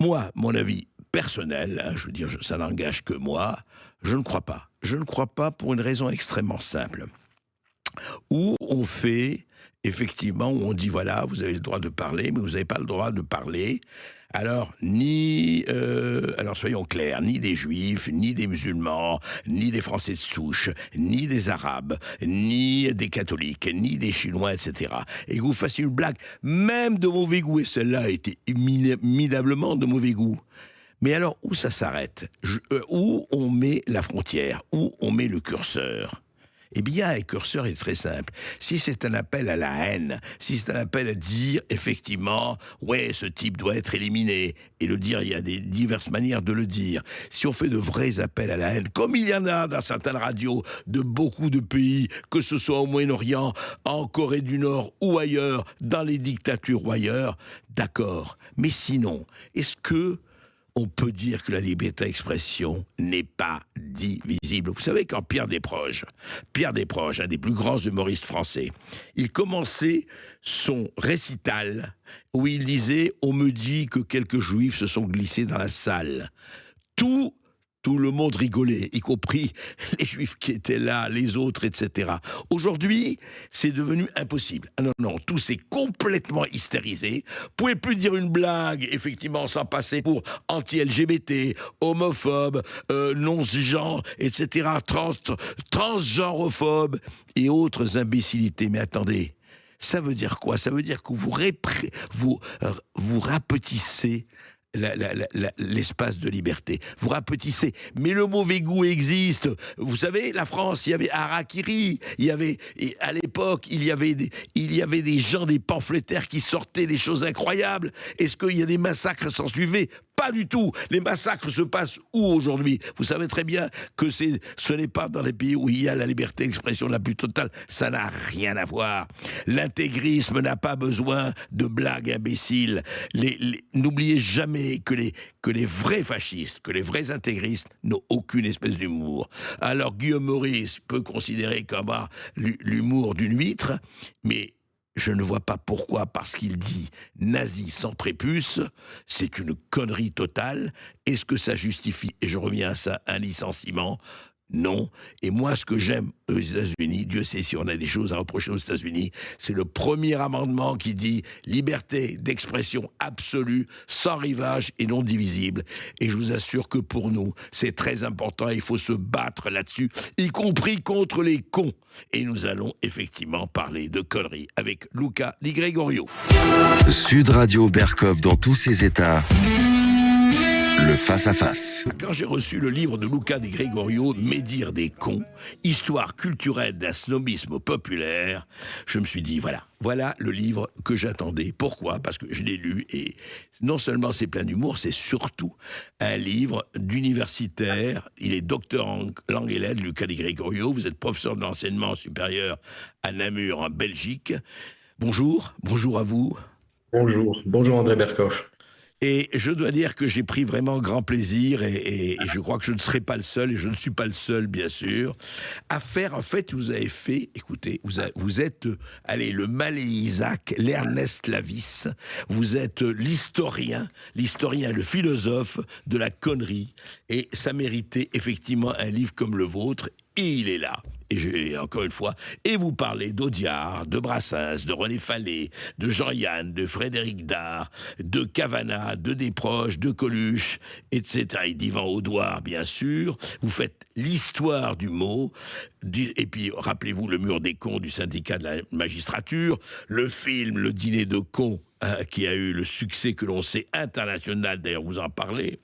Moi, mon avis personnel, hein, je veux dire, ça n'engage que moi, je ne crois pas. Je ne crois pas pour une raison extrêmement simple. Où on fait, effectivement, où on dit, voilà, vous avez le droit de parler, mais vous n'avez pas le droit de parler. Alors, alors soyons clairs, ni des juifs, ni des musulmans, ni des Français de souche, ni des arabes, ni des catholiques, ni des chinois, etc. Et que vous fassiez une blague, même de mauvais goût, et celle-là a été minablement de mauvais goût. Mais alors, où ça s'arrête? Où on met la frontière? Où on met le curseur? Eh bien, le curseur est très simple. Si c'est un appel à la haine, si c'est un appel à dire, effectivement, ouais, ce type doit être éliminé, et le dire, il y a des diverses manières de le dire. Si on fait de vrais appels à la haine, comme il y en a dans certaines radios de beaucoup de pays, que ce soit au Moyen-Orient, en Corée du Nord ou ailleurs, dans les dictatures ou ailleurs, d'accord. Mais sinon, est-ce que on peut dire que la liberté d'expression n'est pas divisible? Vous savez, quand Pierre Desproges, un des plus grands humoristes français, il commençait son récital où il disait « On me dit que quelques juifs se sont glissés dans la salle ». Tout le monde rigolait, y compris les juifs qui étaient là, les autres, etc. Aujourd'hui, c'est devenu impossible. Ah non, tout s'est complètement hystérisé. Vous pouvez plus dire une blague, effectivement, sans passer pour anti-LGBT, homophobe, non-genre, etc., transgenrophobe et autres imbécilités. Mais attendez, ça veut dire quoi? Ça veut dire que vous rapetissez l'espace de liberté. Vous rapetissez. Mais le mauvais goût existe. Vous savez, la France, il y avait Harakiri. À l'époque, il y avait des gens, des pamphlétaires qui sortaient des choses incroyables. Est-ce qu'il y a des massacres s'en suivaient? Pas du tout. Les massacres se passent où aujourd'hui? Vous savez très bien que ce n'est pas dans les pays où il y a la liberté d'expression la plus totale. Ça n'a rien à voir. L'intégrisme n'a pas besoin de blagues imbéciles. N'oubliez jamais que les vrais fascistes, que les vrais intégristes n'ont aucune espèce d'humour. Alors Guillaume Meurice peut considérer comme l'humour d'une huître, mais je ne vois pas pourquoi, parce qu'il dit « nazi sans prépuce », c'est une connerie totale. Est-ce que ça justifie, et je reviens à ça, un licenciement? Non. Et moi, ce que j'aime aux États-Unis, Dieu sait si on a des choses à reprocher aux États-Unis, c'est le premier amendement qui dit liberté d'expression absolue, sans rivage et non divisible. Et je vous assure que pour nous, c'est très important. Il faut se battre là-dessus, y compris contre les cons. Et nous allons effectivement parler de conneries avec Luca Di Gregorio. Sud Radio Berkov dans tous ses états. Le face-à-face. Quand j'ai reçu le livre de Luca Di Gregorio, Médire des cons, histoire culturelle d'un snobisme populaire, je me suis dit, voilà le livre que j'attendais. Pourquoi? Parce que je l'ai lu et non seulement c'est plein d'humour, c'est surtout un livre d'universitaire. Il est docteur en langue et lettres, Luca Di Gregorio. Vous êtes professeur de l'enseignement supérieur à Namur, en Belgique. Bonjour à vous. Bonjour André Berkov. Et je dois dire que j'ai pris vraiment grand plaisir, et je crois que je ne serai pas le seul, et je ne suis pas le seul, bien sûr, à faire, en fait, vous avez fait, écoutez, vous êtes, le Malé-Isaac, l'Ernest Lavis, vous êtes l'historien, le philosophe de la connerie, et ça méritait effectivement un livre comme le vôtre, et il est là. Et j'ai, encore une fois, et vous parlez d'Audiard, de Brassens, de René Fallet, de Jean-Yann, de Frédéric Dard, de Cavana, de Desproges, de Coluche, etc. Et d'Yvan Audouard, bien sûr. Vous faites l'histoire du mot, et puis rappelez-vous le mur des cons du syndicat de la magistrature, le film Le dîner de cons, qui a eu le succès que l'on sait international, d'ailleurs vous en parlez.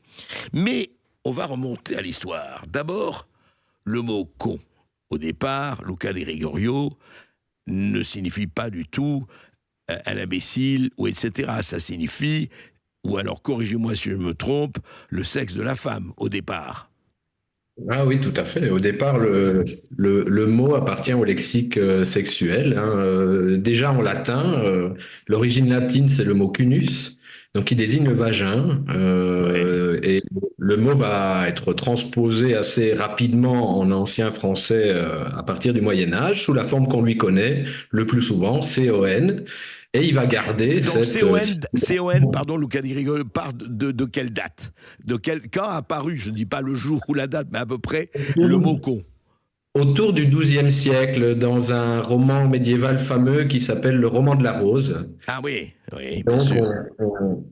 Mais on va remonter à l'histoire. D'abord, le mot « con ». Au départ, Luca Di Gregorio ne signifie pas du tout un imbécile, ou etc. Ça signifie, ou alors corrigez-moi si je me trompe, le sexe de la femme, au départ. Ah oui, tout à fait. Au départ, le mot appartient au lexique sexuel. Déjà en latin, l'origine latine, c'est le mot cunus, donc qui désigne le vagin. Et le mot va être transposé assez rapidement en ancien français à partir du Moyen Âge, sous la forme qu'on lui connaît le plus souvent, C-O-N. Et il va garder donc cette... C-O-N, pardon, Luca Di Gregorio, part de quelle date? Quand a apparu, je ne dis pas le jour ou la date, mais à peu près, le mot con? Autour du XIIe siècle, dans un roman médiéval fameux qui s'appelle Le Roman de la Rose. Ah oui, bien Donc, sûr.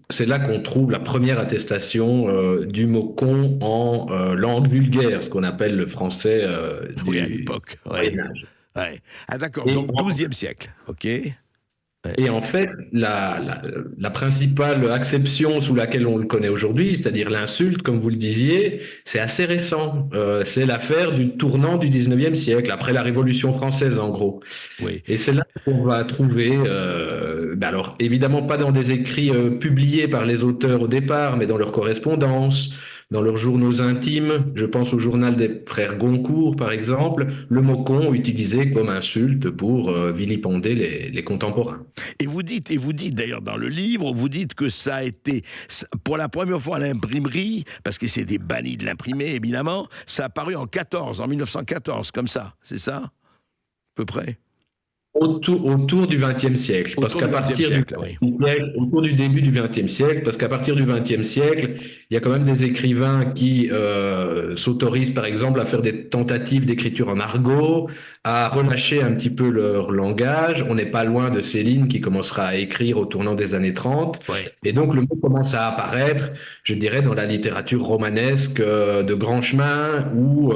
c'est là qu'on trouve la première attestation du mot con en langue vulgaire, ce qu'on appelle le français Oui, à l'époque. Moyen Âge. Ouais. Ah d'accord, Et donc en- 12e siècle, ok. Et en fait, la principale acception sous laquelle on le connaît aujourd'hui, c'est-à-dire l'insulte, comme vous le disiez, c'est assez récent. C'est l'affaire du tournant du 19e siècle, après la Révolution française en gros. Oui. Et c'est là qu'on va trouver, alors évidemment pas dans des écrits publiés par les auteurs au départ, mais dans leurs correspondances, dans leurs journaux intimes. Je pense au journal des frères Goncourt, par exemple, le mot con utilisé comme insulte pour vilipender les contemporains. Et vous dites d'ailleurs dans le livre, vous dites que ça a été, pour la première fois à l'imprimerie, parce que c'était banni de l'imprimer évidemment, ça a apparu en 1914, comme ça, c'est ça? À peu près? Autour du XXe siècle, parce qu'à partir autour du début du XXe siècle, parce qu'à partir du XXe siècle, il y a quand même des écrivains qui s'autorisent, par exemple, à faire des tentatives d'écriture en argot, à relâcher un petit peu leur langage. On n'est pas loin de Céline qui commencera à écrire au tournant des années 30. Et donc, le mot commence à apparaître, je dirais, dans la littérature romanesque de grand chemin ou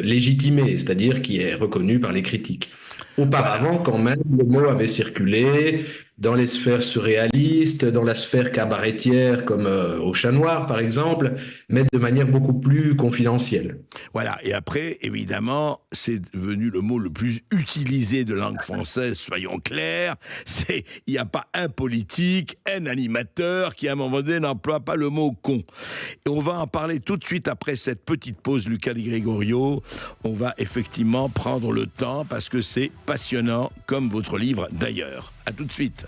légitimée, c'est-à-dire qui est reconnue par les critiques. Auparavant, quand même, le mot avait circulé dans les sphères surréalistes, dans la sphère cabaretière, comme au Chat Noir, par exemple, mais de manière beaucoup plus confidentielle. Voilà, et après, évidemment, c'est devenu le mot le plus utilisé de langue française, soyons clairs. Il n'y a pas un politique, un animateur qui, à un moment donné, n'emploie pas le mot con. Et on va en parler tout de suite après cette petite pause, Luca Di Gregorio. On va effectivement prendre le temps, parce que c'est passionnant, comme votre livre d'ailleurs. À tout de suite.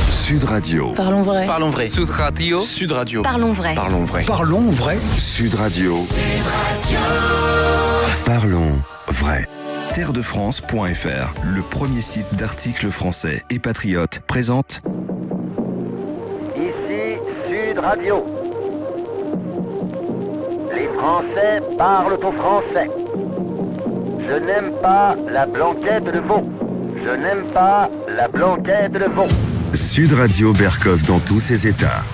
Sud Radio. Parlons vrai. Parlons vrai. Sud Radio. Sud Radio. Parlons vrai. Parlons vrai. Parlons vrai. Sud Radio. Parlons vrai. Terredefrance.fr, le premier site d'articles français et patriotes, présente Ici Sud Radio. Les Français parlent au français. Je n'aime pas la blanquette de veau. Je n'aime pas la blanquette de veau. Sud Radio Berkov dans tous ses états.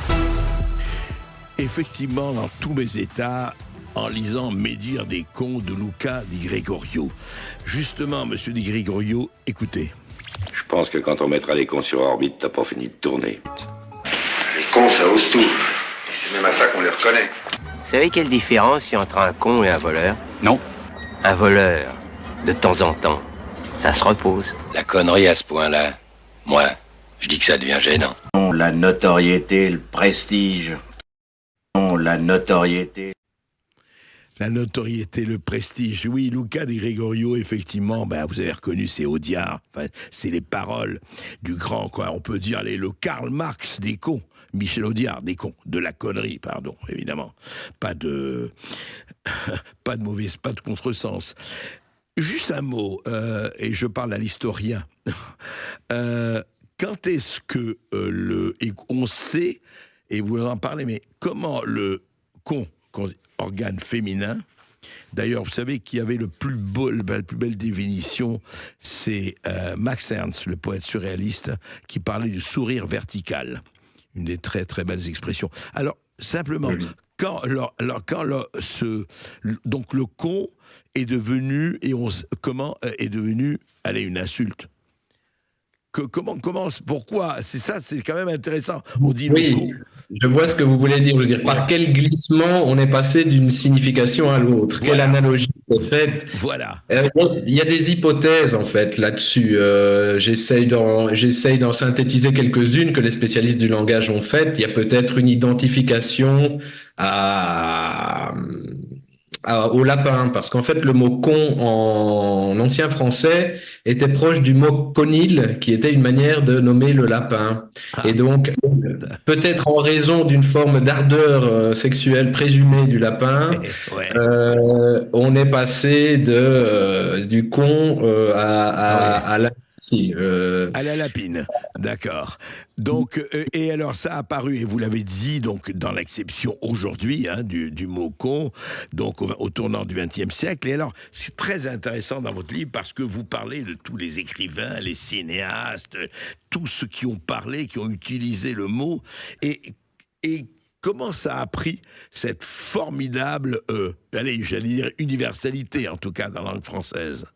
Effectivement, dans tous mes états, en lisant Médire des cons de Luca Di Gregorio. Justement, monsieur Di Gregorio, écoutez. Je pense que quand on mettra les cons sur orbite, t'as pas fini de tourner. Les cons, ça ose tout. Et c'est même à ça qu'on les reconnaît. Vous savez quelle différence il y a entre un con et un voleur? Non. Un voleur, de temps en temps, ça se repose. La connerie à ce point-là, moi, je dis que ça devient gênant. La notoriété, le prestige. La notoriété. La notoriété, le prestige. Oui, Luca Di Gregorio, effectivement, vous avez reconnu, c'est Audiard. Enfin, c'est les paroles du grand, quoi. On peut dire le Karl Marx des cons. Michel Audiard, des cons. De la connerie, pardon, évidemment. Pas de mauvaise, pas de contresens. Juste un mot, et je parle à l'historien. Quand est-ce que on sait, et vous en parlez, mais comment le con, organe féminin, d'ailleurs, vous savez qui avait la plus belle définition, c'est Max Ernst, le poète surréaliste, qui parlait du sourire vertical. Une des très très belles expressions. Alors, simplement, donc le con est devenu, une insulte. Pourquoi? C'est ça, c'est quand même intéressant. On dit le con. Je vois ce que vous voulez dire. Je veux dire, par quel glissement on est passé d'une signification à l'autre? Quelle analogie est faite? Voilà. Il y a des hypothèses, en fait, là-dessus. J'essaye d'en synthétiser quelques-unes que les spécialistes du langage ont faites. Il y a peut-être une identification à au lapin, parce qu'en fait, le mot con en ancien français était proche du mot conil, qui était une manière de nommer le lapin. Et donc, peut-être en raison d'une forme d'ardeur sexuelle présumée du lapin, on est passé du con à la... À la lapine, d'accord. Donc, et alors ça a apparu, et vous l'avez dit, donc dans l'acception aujourd'hui du mot con, donc au tournant du XXe siècle. Et alors, c'est très intéressant dans votre livre parce que vous parlez de tous les écrivains, les cinéastes, tous ceux qui ont parlé, qui ont utilisé le mot, et comment ça a pris cette formidable, j'allais dire universalité, en tout cas dans la langue française.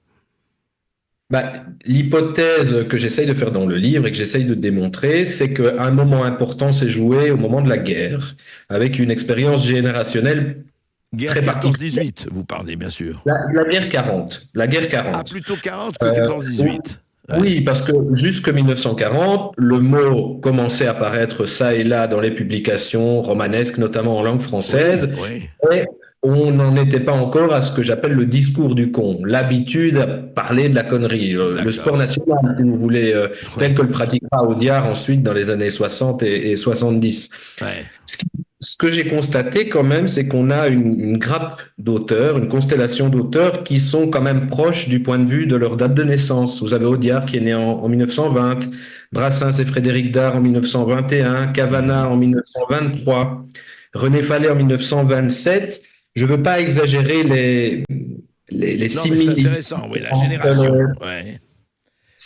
L'hypothèse que j'essaye de faire dans le livre et que j'essaye de démontrer, c'est qu'un moment important s'est joué au moment de la guerre, avec une expérience générationnelle très particulière. 14-18, vous parlez bien sûr. La guerre 40. La guerre 40. Ah, plutôt 40 que 14-18. Oui, parce que jusque 1940, le mot commençait à apparaître ça et là dans les publications romanesques, notamment en langue française. Et on n'en était pas encore à ce que j'appelle le discours du con, l'habitude à parler de la connerie, le sport national, si vous voulez, tel que le pratiquera Audiard ensuite dans les années 60 et 70. Ce que j'ai constaté quand même, c'est qu'on a une grappe d'auteurs, une constellation d'auteurs qui sont quand même proches du point de vue de leur date de naissance. Vous avez Audiard qui est né en 1920, Brassens et Frédéric Dard en 1921, Cavana en 1923, René Fallet en 1927. Je ne veux pas exagérer les similitudes. C'est intéressant, oui, la génération.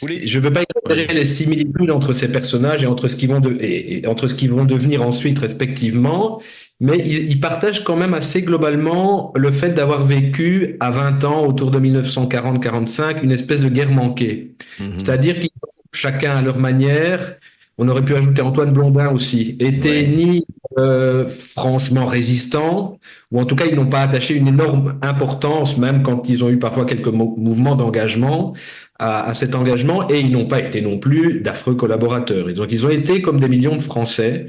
Je ne veux pas exagérer les similitudes entre ces personnages et entre ce qu'ils vont devenir ensuite respectivement, mais ils partagent quand même assez globalement le fait d'avoir vécu à 20 ans, autour de 1940-45, une espèce de guerre manquée. C'est-à-dire qu'ils ont chacun à leur manière. On aurait pu ajouter Antoine Blondin aussi, étaient ni franchement résistants, ou en tout cas ils n'ont pas attaché une énorme importance, même quand ils ont eu parfois quelques mouvements d'engagement, à cet engagement, et ils n'ont pas été non plus d'affreux collaborateurs. Et donc ils ont été comme des millions de Français,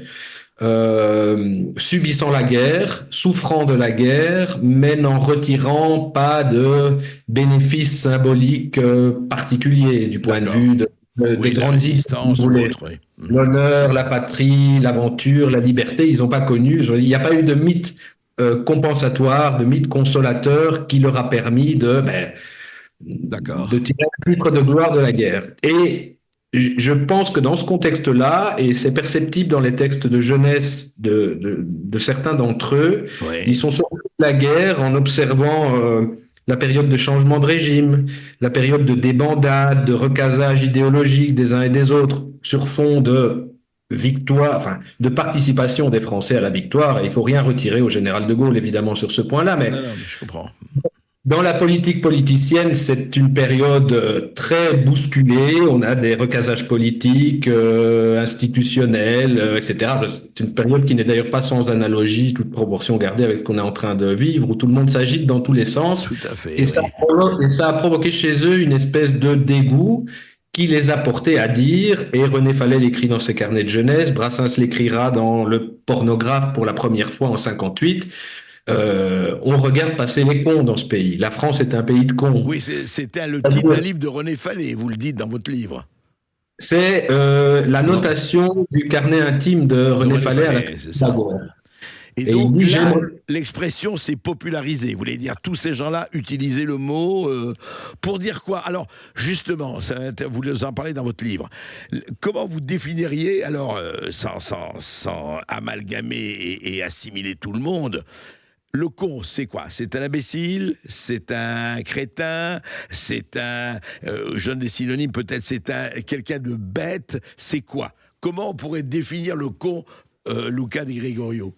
subissant la guerre, souffrant de la guerre, mais n'en retirant pas de bénéfices symboliques particuliers du point de vue des grandes distances, l'honneur, la patrie, l'aventure, la liberté, ils n'ont pas connu. Il n'y a pas eu de mythe compensatoire, de mythe consolateur qui leur a permis de tirer un titre de gloire de la guerre. Et je pense que dans ce contexte-là, et c'est perceptible dans les textes de jeunesse de certains d'entre eux, ils sont sortis de la guerre en observant la période de changement de régime, la période de débandade, de recasage idéologique des uns et des autres sur fond de victoire, enfin de participation des Français à la victoire. Et il faut rien retirer au général de Gaulle évidemment sur ce point-là, mais je comprends. Dans la politique politicienne, c'est une période très bousculée. On a des recasages politiques, institutionnels, etc. C'est une période qui n'est d'ailleurs pas sans analogie, toute proportion gardée avec ce qu'on est en train de vivre, où tout le monde s'agite dans tous les sens. Tout à fait. Et ça a provoqué chez eux une espèce de dégoût qui les a portés à dire, et René Fallet l'écrit dans ses carnets de jeunesse, Brassens l'écrira dans Le Pornographe pour la première fois en 58, on regarde passer les cons dans ce pays. La France est un pays de cons. Oui, c'était le titre d'un livre de René Fallet, vous le dites dans votre livre. C'est la notation du carnet intime de René Fallet à la Et donc là, l'expression s'est popularisée. Vous voulez dire, tous ces gens-là utilisaient le mot pour dire quoi? Alors, justement, vous en parlez dans votre livre. Comment vous définiriez, alors, sans amalgamer et assimiler tout le monde, le con, c'est quoi? C'est un imbécile? C'est un crétin? C'est un... je donne des synonymes, peut-être c'est quelqu'un de bête? C'est quoi? Comment on pourrait définir le con, Luca Di Gregorio?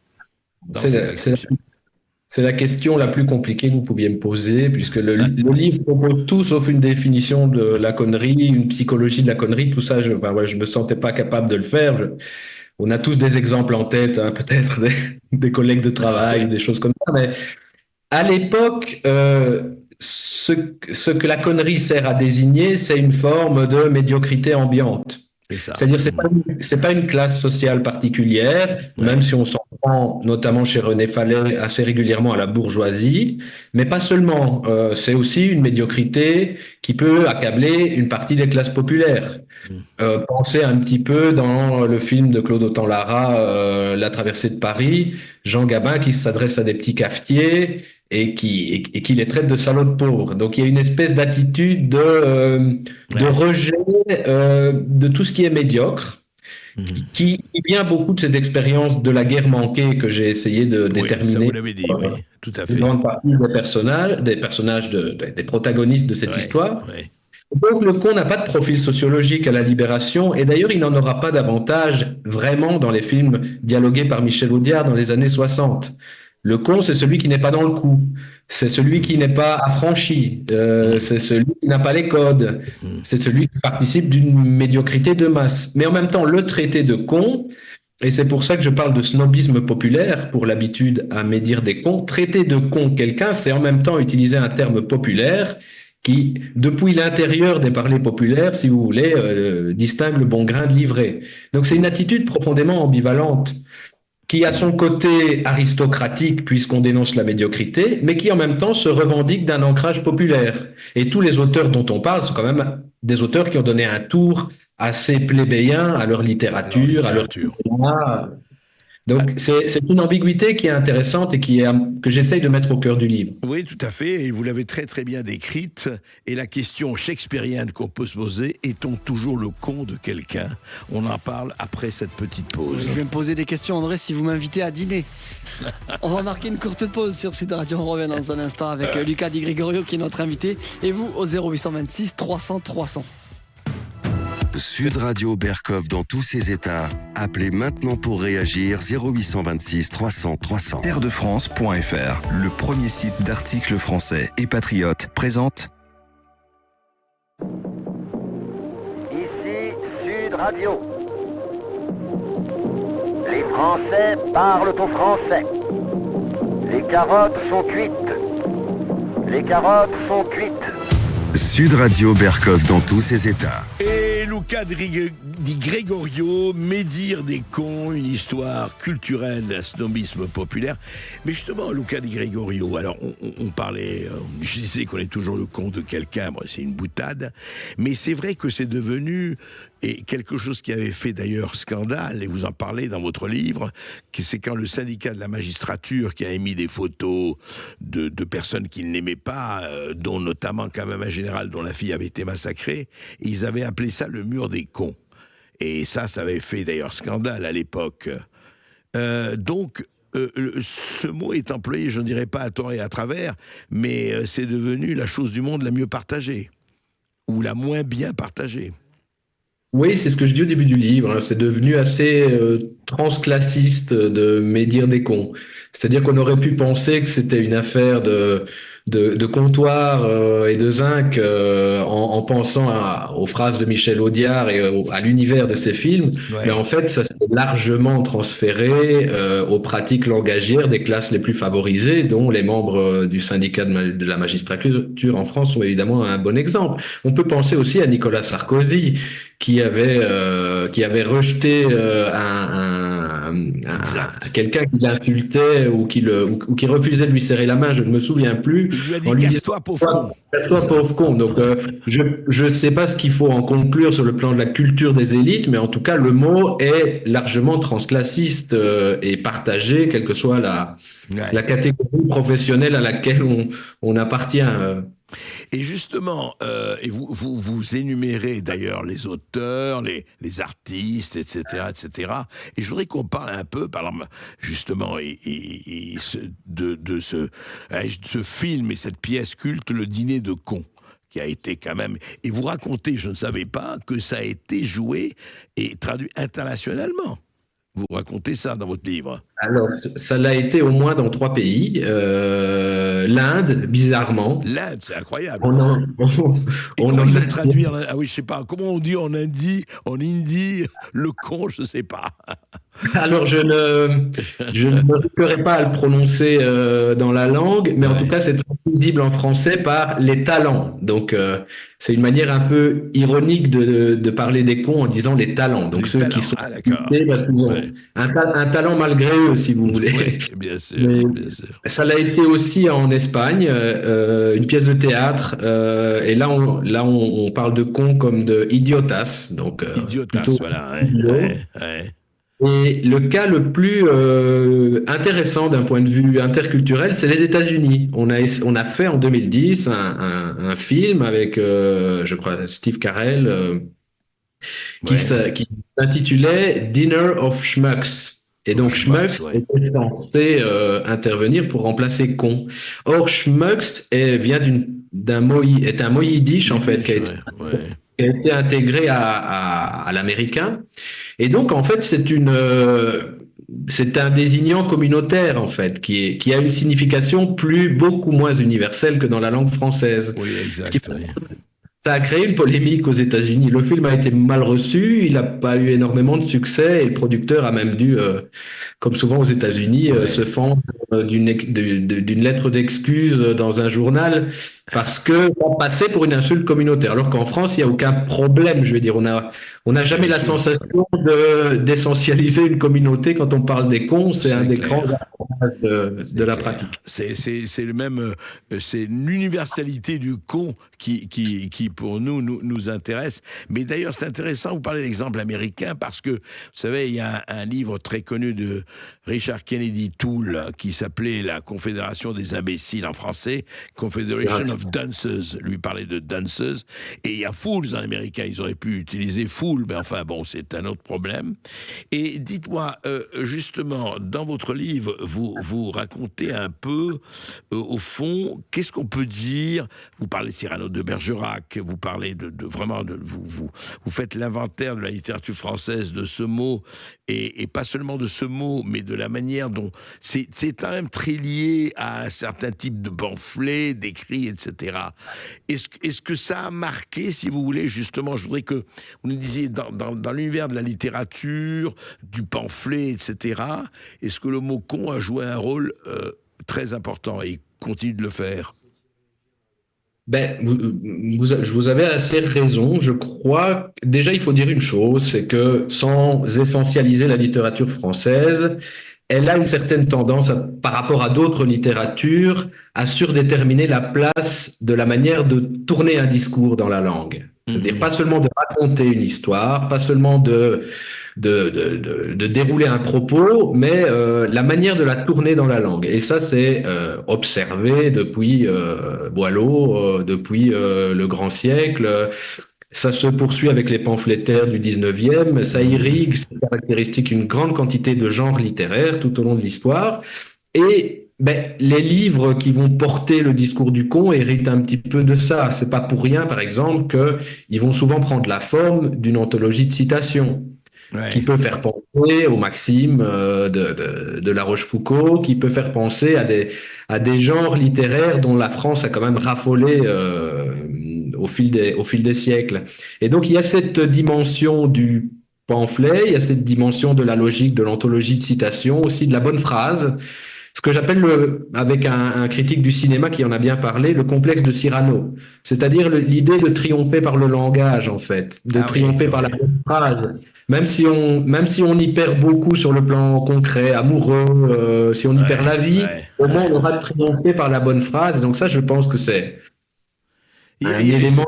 C'est la question la plus compliquée que vous pouviez me poser, puisque le livre propose tout sauf une définition de la connerie, une psychologie de la connerie, tout ça, je me sentais pas capable de le faire. On a tous des exemples en tête, hein, peut-être des collègues de travail, des choses comme ça, mais à l'époque, ce que la connerie sert à désigner, c'est une forme de médiocrité ambiante. C'est-à-dire, c'est pas une classe sociale particulière, même si on s'en prend, notamment chez René Fallet, assez régulièrement à la bourgeoisie, mais pas seulement. C'est aussi une médiocrité qui peut accabler une partie des classes populaires. Pensez un petit peu dans le film de Claude Autant-Lara, La traversée de Paris, Jean Gabin qui s'adresse à des petits cafetiers et qui les traite de salauds de pauvres. Donc il y a une espèce d'attitude de rejet de tout ce qui est médiocre, qui vient beaucoup de cette expérience de la guerre manquée que j'ai essayé de déterminer. Ça vous l'avez dit, oui, tout à fait. Une grande partie des protagonistes de cette histoire. Donc le con n'a pas de profil sociologique à la Libération, et d'ailleurs il n'en aura pas davantage vraiment dans les films dialogués par Michel Audiard dans les années 60. Le con, c'est celui qui n'est pas dans le coup, c'est celui qui n'est pas affranchi, c'est celui qui n'a pas les codes, c'est celui qui participe d'une médiocrité de masse. Mais en même temps, le traité de con, et c'est pour ça que je parle de snobisme populaire, pour l'habitude à médire des cons, traiter de con quelqu'un, c'est en même temps utiliser un terme populaire qui, depuis l'intérieur des parlers populaires, si vous voulez, distingue le bon grain de l'ivraie. Donc c'est une attitude profondément ambivalente, qui a son côté aristocratique puisqu'on dénonce la médiocrité, mais qui en même temps se revendique d'un ancrage populaire. Et tous les auteurs dont on parle sont quand même des auteurs qui ont donné un tour assez plébéien à leur littérature, à leur cinéma. Donc c'est une ambiguïté qui est intéressante et que j'essaye de mettre au cœur du livre. Oui, tout à fait, et vous l'avez très très bien décrite. Et la question shakespearienne qu'on peut se poser, est-on toujours le con de quelqu'un? On en parle après cette petite pause. Je vais me poser des questions, André, si vous m'invitez à dîner. On va marquer une courte pause sur Sud Radio. On revient dans un instant avec Lucas Di Gregorio qui est notre invité, et vous au 0826 300 300. Sud Radio Berkov dans tous ses états. Appelez maintenant pour réagir 0826 300 300. Terredefrance.fr, le premier site d'articles français et patriotes, présente. Ici Sud Radio. Les Français parlent au français. Les carottes sont cuites. Les carottes sont cuites. Sud Radio Berkov dans tous ses états. Et Luca Di Gregorio, Médire des cons, une histoire culturelle d'un snobisme populaire. Mais justement, Luca Di Gregorio, alors on parlait, je sais qu'on est toujours le con de quelqu'un, moi c'est une boutade, mais c'est vrai que c'est devenu et quelque chose qui avait fait d'ailleurs scandale, et vous en parlez dans votre livre, c'est quand le syndicat de la magistrature qui a émis des photos de personnes qu'il n'aimait pas, dont notamment quand même un général dont la fille avait été massacrée, ils avaient appelé ça le mur des cons. Et ça avait fait d'ailleurs scandale à l'époque. Donc, ce mot est employé, je ne dirais pas à tort et à travers, mais c'est devenu la chose du monde la mieux partagée, ou la moins bien partagée. Oui, c'est ce que je dis au début du livre. C'est devenu assez transclassiste de médire des cons. C'est-à-dire qu'on aurait pu penser que c'était une affaire de comptoir et de zinc en pensant aux phrases de Michel Audiard et à l'univers de ses films. Ouais. Mais en fait, ça s'est largement transféré aux pratiques langagières des classes les plus favorisées, dont les membres du syndicat de la magistrature en France sont évidemment un bon exemple. On peut penser aussi à Nicolas Sarkozy, qui avait rejeté quelqu'un qui l'insultait ou qui refusait de lui serrer la main, je ne me souviens plus. Il lui a dit casse-toi pauvre con. Casse-toi pauvre con. Donc je ne sais pas ce qu'il faut en conclure sur le plan de la culture des élites, mais en tout cas le mot est largement transclassiste et partagé, quelle que soit la catégorie professionnelle à laquelle on appartient. Et justement, et vous énumérez d'ailleurs les auteurs, les artistes, etc., etc. Et je voudrais qu'on parle un peu, par exemple, justement, de ce film et cette pièce culte, Le Dîner de cons, qui a été quand même... Et vous racontez, je ne savais pas, que ça a été joué et traduit internationalement. Vous racontez ça dans votre livre. Alors, ça l'a été au moins dans 3 pays. L'Inde, bizarrement. L'Inde, c'est incroyable. On comment ils vont traduire? Ah oui, je sais pas. Comment on dit en hindi, le con, je sais pas. Alors, je ne risquerai pas à le prononcer dans la langue, mais en tout cas, c'est traduisible en français par les talents. Donc, c'est une manière un peu ironique de parler des cons en disant les talents. Donc, ceux qui sont parce qu'ils ont un talent malgré eux, si vous voulez. Oui, bien sûr, bien sûr. Ça l'a été aussi en Espagne, une pièce de théâtre. Et là, on parle de cons comme de idiotas. Donc, idiotas, voilà. Et le cas le plus intéressant d'un point de vue interculturel, c'est les États-Unis. On a fait en 2010 un film avec, je crois, Steve Carell, qui s'intitulait Dinner of Schmucks. Et donc Schmucks était censé intervenir pour remplacer con. Or Schmucks est un mot yiddish en fait, qui a été intégré à l'américain. Et donc, en fait, c'est un désignant communautaire, en fait, qui a une signification beaucoup moins universelle que dans la langue française. Oui, exact. Ça a créé une polémique aux États-Unis. Le film a été mal reçu, il n'a pas eu énormément de succès, et le producteur a même dû, comme souvent aux États-Unis, se fendre d'une lettre d'excuse dans un journal parce que ça passait pour une insulte communautaire. Alors qu'en France, il n'y a aucun problème. Je veux dire, on n'a jamais la sensation d'essentialiser une communauté quand on parle des cons. C'est un des grands avantages de la pratique. C'est le même, c'est l'universalité du con qui pour nous intéresse. Mais d'ailleurs, c'est intéressant, vous parlez de l'exemple américain, parce que, vous savez, il y a un livre très connu de Richard Kennedy Toole qui s'appelait La Confédération des imbéciles en français, Confederation of Dunces, lui parlait de dunces, et il y a fools en américain, ils auraient pu utiliser fool, mais enfin bon, c'est un autre problème. Et dites-moi, justement, dans votre livre, vous racontez un peu, au fond, qu'est-ce qu'on peut dire, vous parlez de Cyrano de Bergerac, vous parlez vous faites l'inventaire de la littérature française de ce mot, et pas seulement de ce mot, mais de la manière dont c'est quand même très lié à un certain type de pamphlets, d'écrits, etc. Est-ce que ça a marqué, si vous voulez, justement, je voudrais que vous nous disiez, dans l'univers de la littérature, du pamphlet, etc., est-ce que le mot con a joué un rôle très important et continue de le faire? Vous avez assez raison. Je crois, déjà, il faut dire une chose, c'est que sans essentialiser la littérature française, elle a une certaine tendance, par rapport à d'autres littératures, à surdéterminer la place de la manière de tourner un discours dans la langue. C'est-à-dire pas seulement de raconter une histoire, pas seulement de dérouler un propos, mais la manière de la tourner dans la langue. Et ça, c'est observé depuis Boileau, depuis le grand siècle. Ça se poursuit avec les pamphlétaires du 19e, ça irrigue, c'est caractéristique, une grande quantité de genres littéraires tout au long de l'histoire. Et les livres qui vont porter le discours du con héritent un petit peu de ça. C'est pas pour rien, par exemple, qu'ils vont souvent prendre la forme d'une anthologie de citations. Qui peut faire penser aux maximes de La Rochefoucauld, qui peut faire penser à des genres littéraires dont la France a quand même raffolé au fil des siècles. Et donc il y a cette dimension du pamphlet, il y a cette dimension de la logique de l'anthologie de citation, aussi de la bonne phrase, ce que j'appelle, avec un critique du cinéma qui en a bien parlé, le complexe de Cyrano. C'est-à-dire l'idée de triompher par le langage, en fait, de triompher par la bonne phrase. Même si on y perd beaucoup sur le plan concret, amoureux, si on y perd la vie, au moins on aura triomphé par la bonne phrase. Et donc ça, je pense que c'est un élément...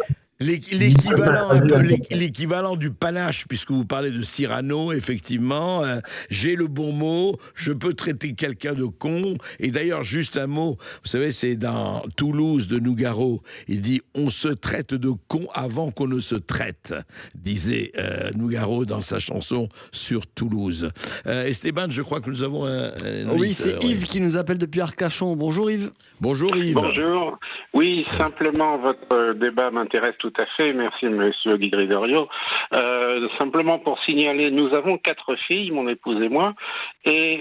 L'équivalent du panache, puisque vous parlez de Cyrano, effectivement, j'ai le bon mot, je peux traiter quelqu'un de con, et d'ailleurs, juste un mot, vous savez, c'est dans Toulouse de Nougaro, il dit « on se traite de con avant qu'on ne se traite », disait Nougaro dans sa chanson sur Toulouse. Esteban, je crois que nous avons un oui, c'est Yves qui nous appelle depuis Arcachon. Bonjour Yves. Bonjour Yves. Bonjour. Oui, simplement, votre débat m'intéresse tout à fait. Merci, monsieur Guy Gregorio. Simplement pour signaler, nous avons 4 filles, mon épouse et moi, Et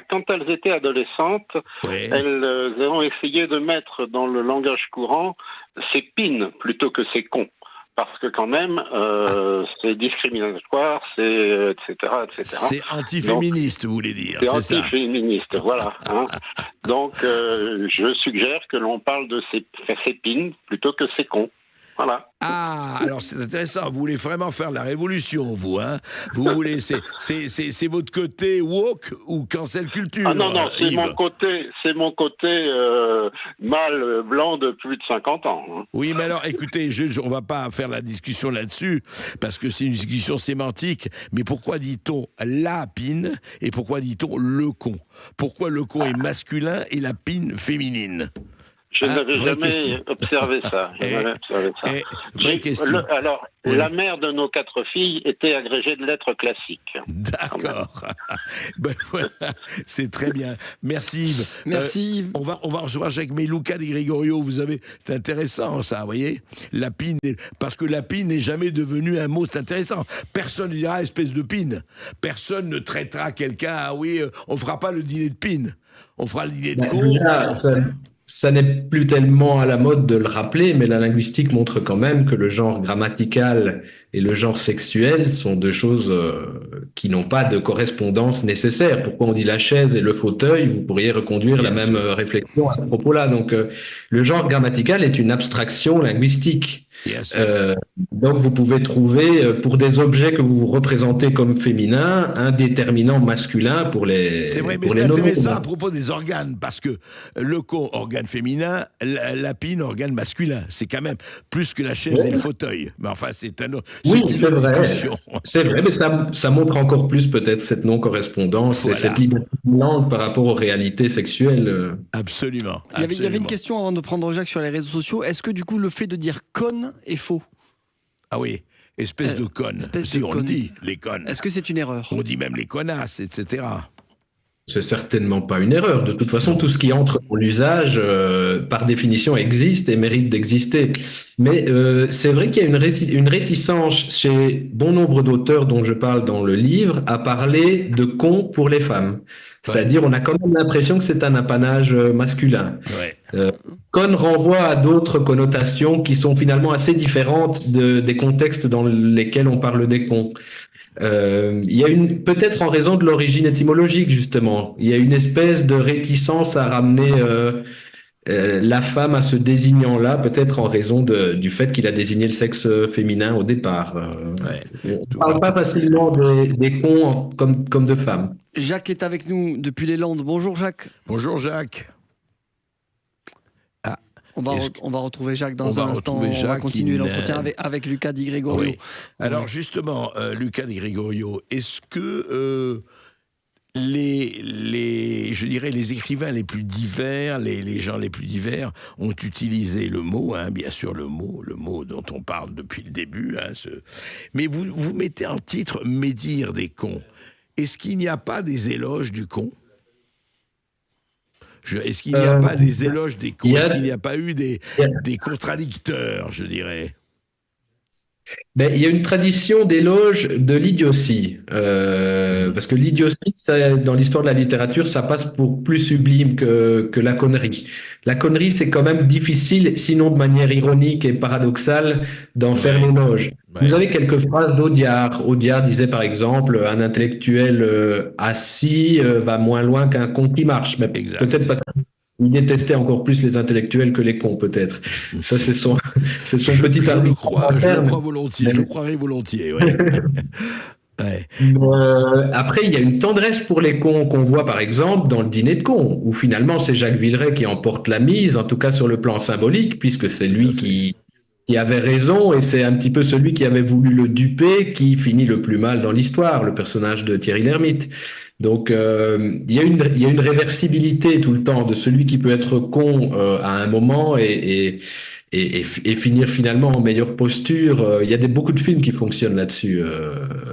quand elles étaient adolescentes, elles ont essayé de mettre dans le langage courant c'est pine plutôt que c'est con. Parce que quand même, c'est discriminatoire, c'est etc. C'est antiféministe, vous voulez dire. C'est antiféministe, voilà. Hein. Donc, je suggère que l'on parle de c'est pine plutôt que c'est con. Voilà. Ah, alors c'est intéressant. Vous voulez vraiment faire la révolution, vous, hein? Vous voulez, c'est votre côté woke ou cancel culture? Ah non, c'est Yves. mon côté mâle blanc de plus de 50 ans. Hein. Oui, mais alors, écoutez, on va pas faire la discussion là-dessus, parce que c'est une discussion sémantique, mais pourquoi dit-on la pine et pourquoi dit-on le con? Pourquoi le con est masculin et la pine féminine? Je n'avais jamais observé ça. Vraie question. La mère de nos 4 filles était agrégée de lettres classiques. D'accord. Voilà, c'est très bien. Merci Yves. Merci Yves. On va recevoir Jacques Luca Di Gregorio. C'est intéressant ça, vous voyez. Parce que la pine n'est jamais devenue un mot, c'est intéressant. Personne ne dira espèce de pine. Personne ne traitera quelqu'un, on fera pas le dîner de pine. On fera le dîner de con. Ça n'est plus tellement à la mode de le rappeler, mais la linguistique montre quand même que le genre grammatical et le genre sexuel sont deux choses qui n'ont pas de correspondance nécessaire. Pourquoi on dit la chaise et le fauteuil? Vous pourriez reconduire la même réflexion à ce propos-là. Donc, le genre grammatical est une abstraction linguistique. Donc, vous pouvez trouver, pour des objets que vous représentez comme féminins, un déterminant masculin pour les C'est vrai, mais c'est intéressant à propos des organes, parce que le con, organe féminin, la pine, organe masculin. C'est quand même plus que la chaise et le fauteuil. Mais enfin, c'est un autre... Oui, c'est vrai. C'est vrai, mais ça montre encore plus peut-être cette non-correspondance et cette liberté de langue par rapport aux réalités sexuelles. Absolument. Il y avait une question avant de prendre Jacques sur les réseaux sociaux. Est-ce que du coup, le fait de dire conne est faux? Ah oui, espèce de conne. On le dit, les connes. Est-ce que c'est une erreur? On dit même les connasses, etc. C'est certainement pas une erreur. De toute façon, tout ce qui entre dans l'usage, par définition, existe et mérite d'exister. Mais c'est vrai qu'il y a une réticence chez bon nombre d'auteurs dont je parle dans le livre à parler de con pour les femmes. C'est-à-dire, on a quand même l'impression que c'est un apanage masculin. Con renvoie à d'autres connotations qui sont finalement assez différentes des contextes dans lesquels on parle des cons. Il y a peut-être en raison de l'origine étymologique, justement, il y a une espèce de réticence à ramener la femme à ce désignant-là, peut-être en raison du fait qu'il a désigné le sexe féminin au départ. On ne parle pas facilement des cons comme de femmes. Jacques est avec nous depuis les Landes. Bonjour Jacques. Bonjour Jacques. On va retrouver Jacques dans un instant. On va continuer l'entretien avec Luca Di Gregorio. Oui. Alors justement, Luca Di Gregorio, est-ce que je dirais les écrivains les plus divers, les gens les plus divers ont utilisé le mot, bien sûr le mot dont on parle depuis le début, mais vous mettez en titre « Médire des cons ». Est-ce qu'il n'y a pas des éloges du con ? Est-ce qu'il n'y a pas des éloges des cons? Est-ce qu'il n'y a pas eu des contradicteurs, je dirais? Il y a une tradition d'éloge de l'idiotie. Parce que l'idiotie, dans l'histoire de la littérature, ça passe pour plus sublime que la connerie. La connerie, c'est quand même difficile, sinon de manière ironique et paradoxale, d'en faire l'éloge. Vous avez quelques phrases d'Audiard. Audiard disait par exemple, un intellectuel assis va moins loin qu'un con qui marche. Mais peut-être parce qu'il détestait encore plus les intellectuels que les cons, peut-être. Ça, c'est son petit arbitre. Je le crois volontiers, je le croirais volontiers, ouais. Ouais. Après, il y a une tendresse pour les cons qu'on voit par exemple dans le Dîner de cons, où finalement c'est Jacques Villeray qui emporte la mise, en tout cas sur le plan symbolique, puisque c'est lui qui avait raison et c'est un petit peu celui qui avait voulu le duper qui finit le plus mal dans l'histoire, le personnage de Thierry Lhermitte. Donc il y a une réversibilité tout le temps de celui qui peut être con à un moment et finir finalement en meilleure posture. Il y a beaucoup de films qui fonctionnent là-dessus.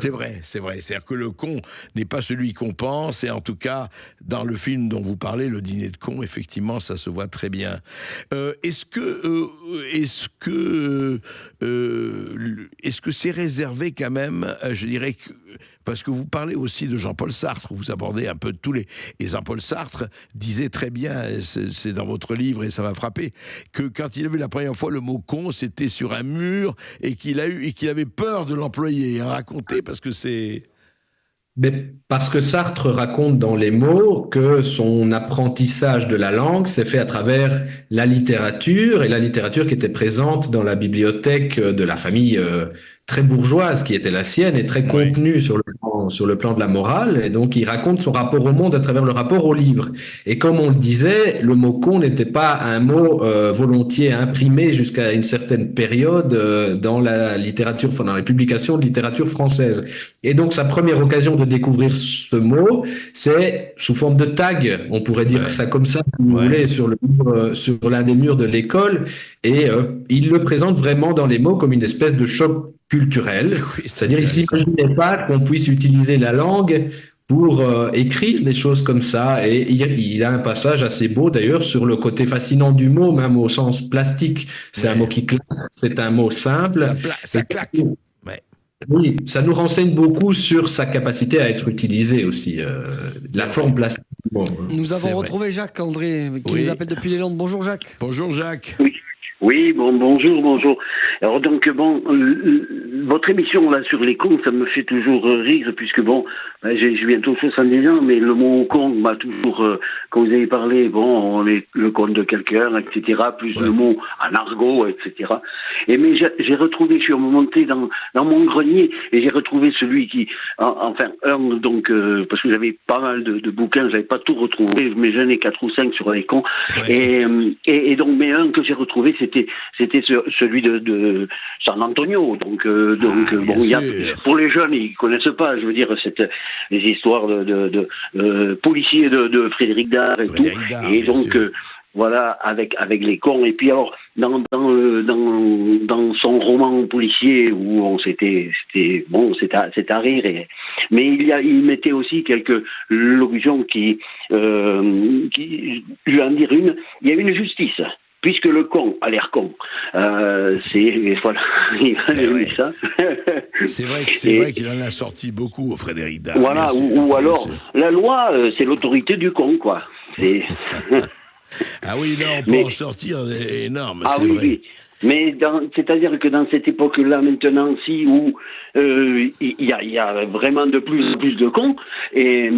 C'est vrai. C'est-à-dire que le con n'est pas celui qu'on pense, et en tout cas, dans le film dont vous parlez, Le Dîner de cons, effectivement, ça se voit très bien. Est-ce que c'est réservé quand même, je dirais que parce que vous parlez aussi de Jean-Paul Sartre, vous abordez un peu tous les... Et Jean-Paul Sartre disait très bien, c'est dans votre livre et ça m'a frappé, que quand il a vu la première fois le mot con, c'était sur un mur et qu'il avait peur de l'employer. Racontez, parce que c'est... Mais parce que Sartre raconte dans les mots que son apprentissage de la langue s'est fait à travers la littérature, et la littérature qui était présente dans la bibliothèque de la famille très bourgeoise qui était la sienne et très contenue sur le plan de la morale. Et donc il raconte son rapport au monde à travers le rapport au livre. Et comme on le disait, le mot con n'était pas un mot volontiers imprimé jusqu'à une certaine période dans la littérature, enfin dans les publications de littérature française. Et donc sa première occasion de découvrir ce mot, c'est sous forme de tag, on pourrait dire ça comme ça, si vous voulez, sur l'un des murs de l'école. Et il le présente vraiment dans les mots comme une espèce de choc culturel. C'est-à-dire, il ne s'imaginait pas qu'on puisse utiliser la langue pour écrire des choses comme ça. Et il a un passage assez beau, d'ailleurs, sur le côté fascinant du mot, même au sens plastique. C'est un mot qui claque, c'est un mot simple. Ça claque. Oui, ça nous renseigne beaucoup sur sa capacité à être utilisé aussi, la forme plastique. Bon, nous avons retrouvé Jacques-André, qui nous appelle depuis les Landes. Bonjour Jacques. Bonjour Jacques. Oui, bonjour. Alors donc votre émission là sur les cons, ça me fait toujours rire, puisque j'ai bientôt 70 ans, mais le mot con m'a toujours, quand vous avez parlé, le con de quelqu'un, etc., plus le mot en argot, etc. Mais j'ai retrouvé, je suis remonté dans mon grenier, et j'ai retrouvé celui qui, parce que j'avais pas mal de bouquins, j'avais pas tout retrouvé, mais j'en ai 4 ou 5 sur les cons, et donc, mais un que j'ai retrouvé, c'était celui de San Antonio. Pour les jeunes, ils connaissent pas, je veux dire, les histoires de policiers de Frédéric Dard et tout. Et donc, voilà, avec les cons. Et puis alors, dans son roman policier où c'était à rire. Mais il mettait aussi quelques locutions qui je vais en dire une. Il y a une justice. Puisque le con a l'air con, il a ça. C'est vrai qu'il en a sorti beaucoup, Frédéric Dard. Voilà, ou alors, la loi, c'est l'autorité du con, quoi. Ah oui, là, on peut en sortir énorme, c'est vrai. Oui. Mais c'est-à-dire que dans cette époque-là, maintenant, où il y a vraiment de plus en plus de cons, mais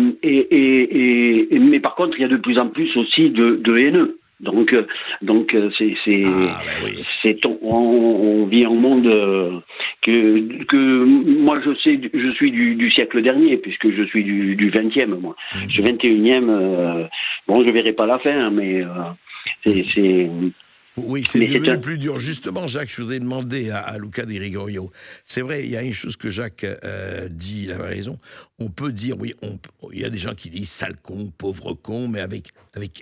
par contre, il y a de plus en plus aussi de haineux. Donc on vit un monde que moi je suis du siècle dernier, puisque je suis du 20e, moi. Je suis 21e, je verrai pas la fin, mais c'est Oui, c'est devenu plus dur. Justement, Jacques, je voudrais demander à Luca Di Gregorio. C'est vrai, il y a une chose que Jacques dit, il a raison. On peut dire, oui, il y a des gens qui disent sale con, pauvre con, mais avec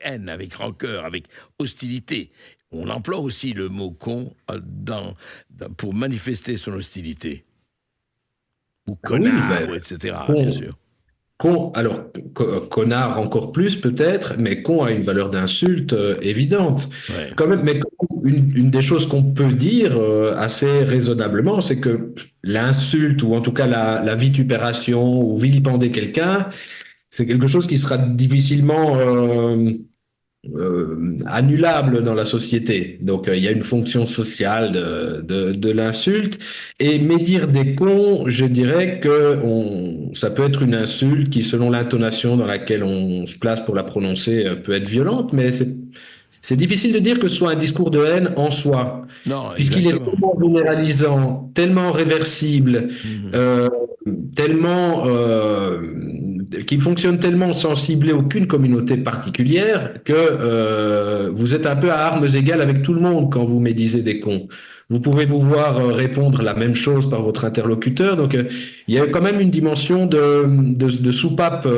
haine, avec rancœur, avec hostilité. On emploie aussi le mot con pour manifester son hostilité. Ou connard, etc., bien sûr. Con, alors, connard encore plus peut-être, mais con a une valeur d'insulte évidente. Ouais. Quand même, mais une des choses qu'on peut dire assez raisonnablement, c'est que l'insulte, ou en tout cas la vitupération, ou vilipender quelqu'un, c'est quelque chose qui sera difficilement annulable dans la société. Donc il y a une fonction sociale de l'insulte, et médire des cons, je dirais que ça peut être une insulte qui, selon l'intonation dans laquelle on se place pour la prononcer, peut être violente, mais c'est difficile de dire que ce soit un discours de haine en soi, puisqu'il est tellement généralisant, tellement réversible, qui fonctionne tellement sans cibler aucune communauté particulière que vous êtes un peu à armes égales avec tout le monde quand vous médisez des cons. Vous pouvez vous voir répondre la même chose par votre interlocuteur. Donc, il y a quand même une dimension de soupape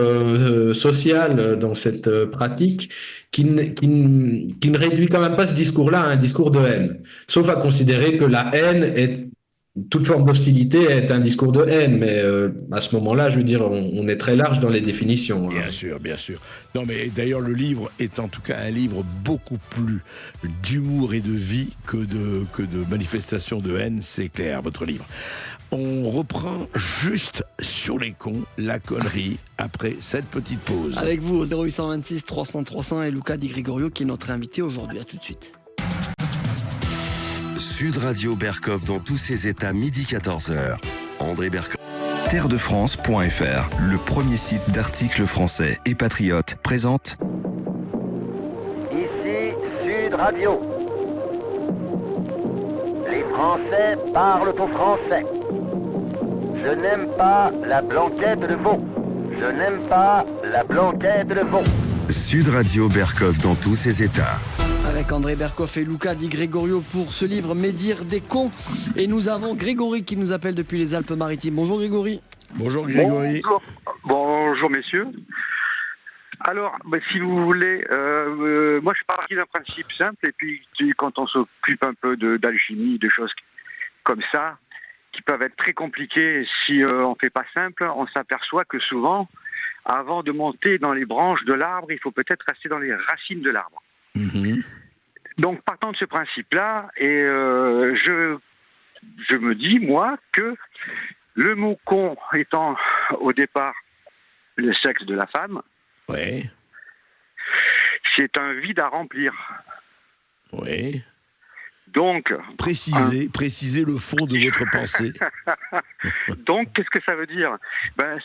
sociale dans cette pratique qui ne réduit quand même pas ce discours-là à un discours de haine. Sauf à considérer que la haine toute forme d'hostilité est un discours de haine, mais à ce moment-là, je veux dire, on est très large dans les définitions. Bien sûr, bien sûr. Non, mais d'ailleurs, le livre est en tout cas un livre beaucoup plus d'humour et de vie que de manifestation de haine, c'est clair, votre livre. On reprend juste sur les cons la connerie après cette petite pause. Avec vous au 0826 300 300 et Luca Di Gregorio qui est notre invité aujourd'hui. À tout de suite. Sud Radio Berkov dans tous ses états, midi 14h. André Berkov. Terredefrance.fr, le premier site d'articles français et patriotes, présente Ici Sud Radio. Les Français parlent au français. Je n'aime pas la blanquette de veau. Je n'aime pas la blanquette de veau. Sud Radio Berkov dans tous ses états. Avec André Berkov et Luca Di Gregorio pour ce livre Médire des cons. Et nous avons Grégory qui nous appelle depuis les Alpes-Maritimes. Bonjour Grégory. Bonjour Grégory. Bonjour messieurs. Alors, si vous voulez, moi je suis parti d'un principe simple et puis quand on s'occupe un peu d'alchimie, de choses comme ça, qui peuvent être très compliquées si on ne fait pas simple, on s'aperçoit que souvent, avant de monter dans les branches de l'arbre, il faut peut-être rester dans les racines de l'arbre. Mmh. Donc partant de ce principe-là, et je me dis, moi, que le mot con étant au départ le sexe de la femme, ouais, c'est un vide à remplir. Oui. Donc, précisez le fond de votre pensée. Donc, qu'est-ce que ça veut dire ?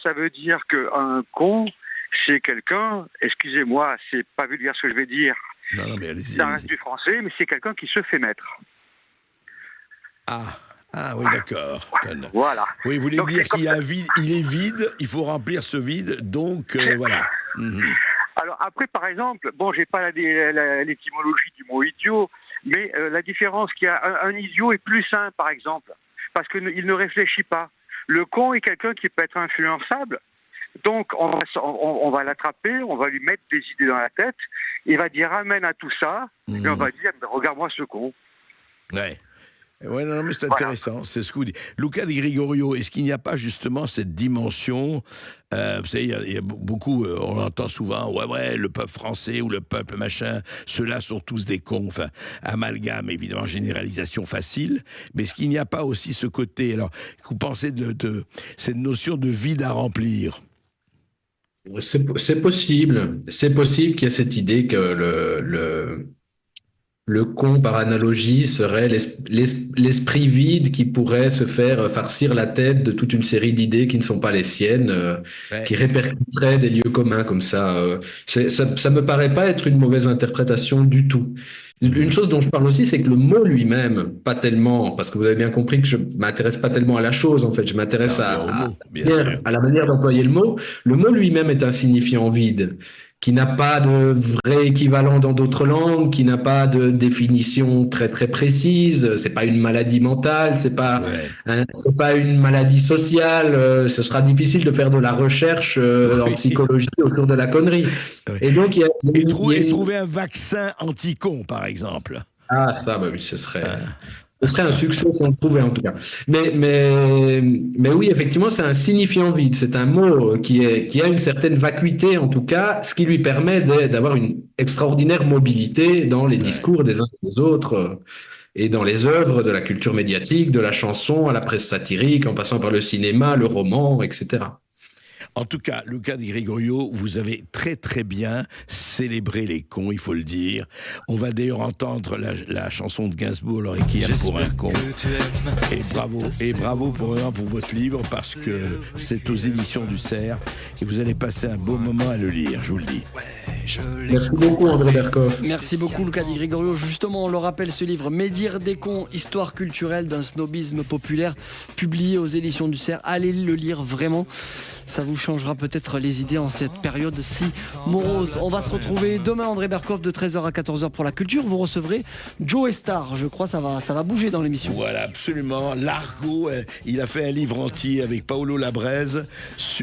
Ça veut dire qu'un con, c'est quelqu'un, excusez-moi, c'est pas vulgaire ce que je vais dire, non, mais allez-y, ça reste du français, mais c'est quelqu'un qui se fait mettre. Ah oui, d'accord. Voilà. Oui, vous voulez donc, dire qu'il y a un vide, il est vide, il faut remplir ce vide, donc voilà. Mmh. Alors après, par exemple, j'ai pas l'étymologie du mot idiot, mais la différence qu'il y a, un idiot est plus sain, par exemple, parce qu'il ne réfléchit pas. Le con est quelqu'un qui peut être influençable, donc on va l'attraper, on va lui mettre des idées dans la tête, il va dire amène à tout ça, et on va dire regarde-moi ce con. Ouais. Ouais, non, mais c'est intéressant, voilà. C'est ce que vous dites. Luca Di Gregorio, est-ce qu'il n'y a pas justement cette dimension, vous savez, il y a beaucoup, on entend souvent, ouais, le peuple français ou le peuple machin, ceux-là sont tous des cons, enfin, amalgame, évidemment, généralisation facile, mais est-ce qu'il n'y a pas aussi ce côté, alors, vous pensez de cette notion de vide à remplir ? C'est possible qu'il y ait cette idée que le con, par analogie, serait l'esprit vide qui pourrait se faire farcir la tête de toute une série d'idées qui ne sont pas les siennes, qui répercuteraient des lieux communs comme ça. Ça me paraît pas être une mauvaise interprétation du tout. Une chose dont je parle aussi, c'est que le mot lui-même, pas tellement, parce que vous avez bien compris que je m'intéresse pas tellement à la chose, en fait, je m'intéresse à la manière d'employer le mot. Le mot lui-même est un signifiant vide, qui n'a pas de vrai équivalent dans d'autres langues, qui n'a pas de définition très très précise. C'est pas une maladie mentale, c'est pas une maladie sociale. Ce sera difficile de faire de la recherche en psychologie autour de la connerie. Et donc trouver un vaccin anti-con, par exemple. Ah ça, oui, ce serait un succès si on le trouvait en tout cas. Mais oui, effectivement, c'est un signifiant vide. C'est un mot qui a une certaine vacuité en tout cas, ce qui lui permet d'avoir une extraordinaire mobilité dans les discours des uns et des autres et dans les œuvres de la culture médiatique, de la chanson à la presse satirique, en passant par le cinéma, le roman, etc. En tout cas, Luca Di Gregorio, vous avez très très bien célébré les cons, il faut le dire. On va d'ailleurs entendre la chanson de Gainsbourg, Le Requiem pour un con. Et bravo pour votre livre, parce que c'est aux éditions du Cerf, et vous allez passer un beau moment à le lire, je vous le dis. Merci beaucoup André Berkov. Merci beaucoup Luca Di Gregorio. Justement, on le rappelle, ce livre Médire des cons, histoire culturelle d'un snobisme populaire, publié aux éditions du Cerf. Allez le lire vraiment, ça vous changera peut-être les idées en cette période si morose. On va se retrouver demain André Berkov de 13h à 14h pour la culture. Vous recevrez Joe Star, je crois ça va bouger dans l'émission. Voilà, absolument. L'argot, il a fait un livre entier avec Paolo Labrèze.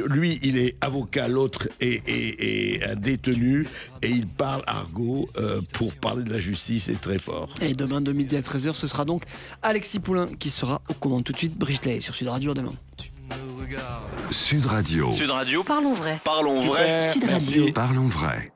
Lui, il est avocat, l'autre est un détenu. Et il parle argot pour parler de la justice, c'est très fort. Et demain de midi à 13h, ce sera donc Alexis Poulain qui sera aux commandes. Tout de suite, Brigitte Lay sur Sud Radio demain. Sud Radio. Parlons vrai. Parlons vrai. Sud Radio. Parlons vrai.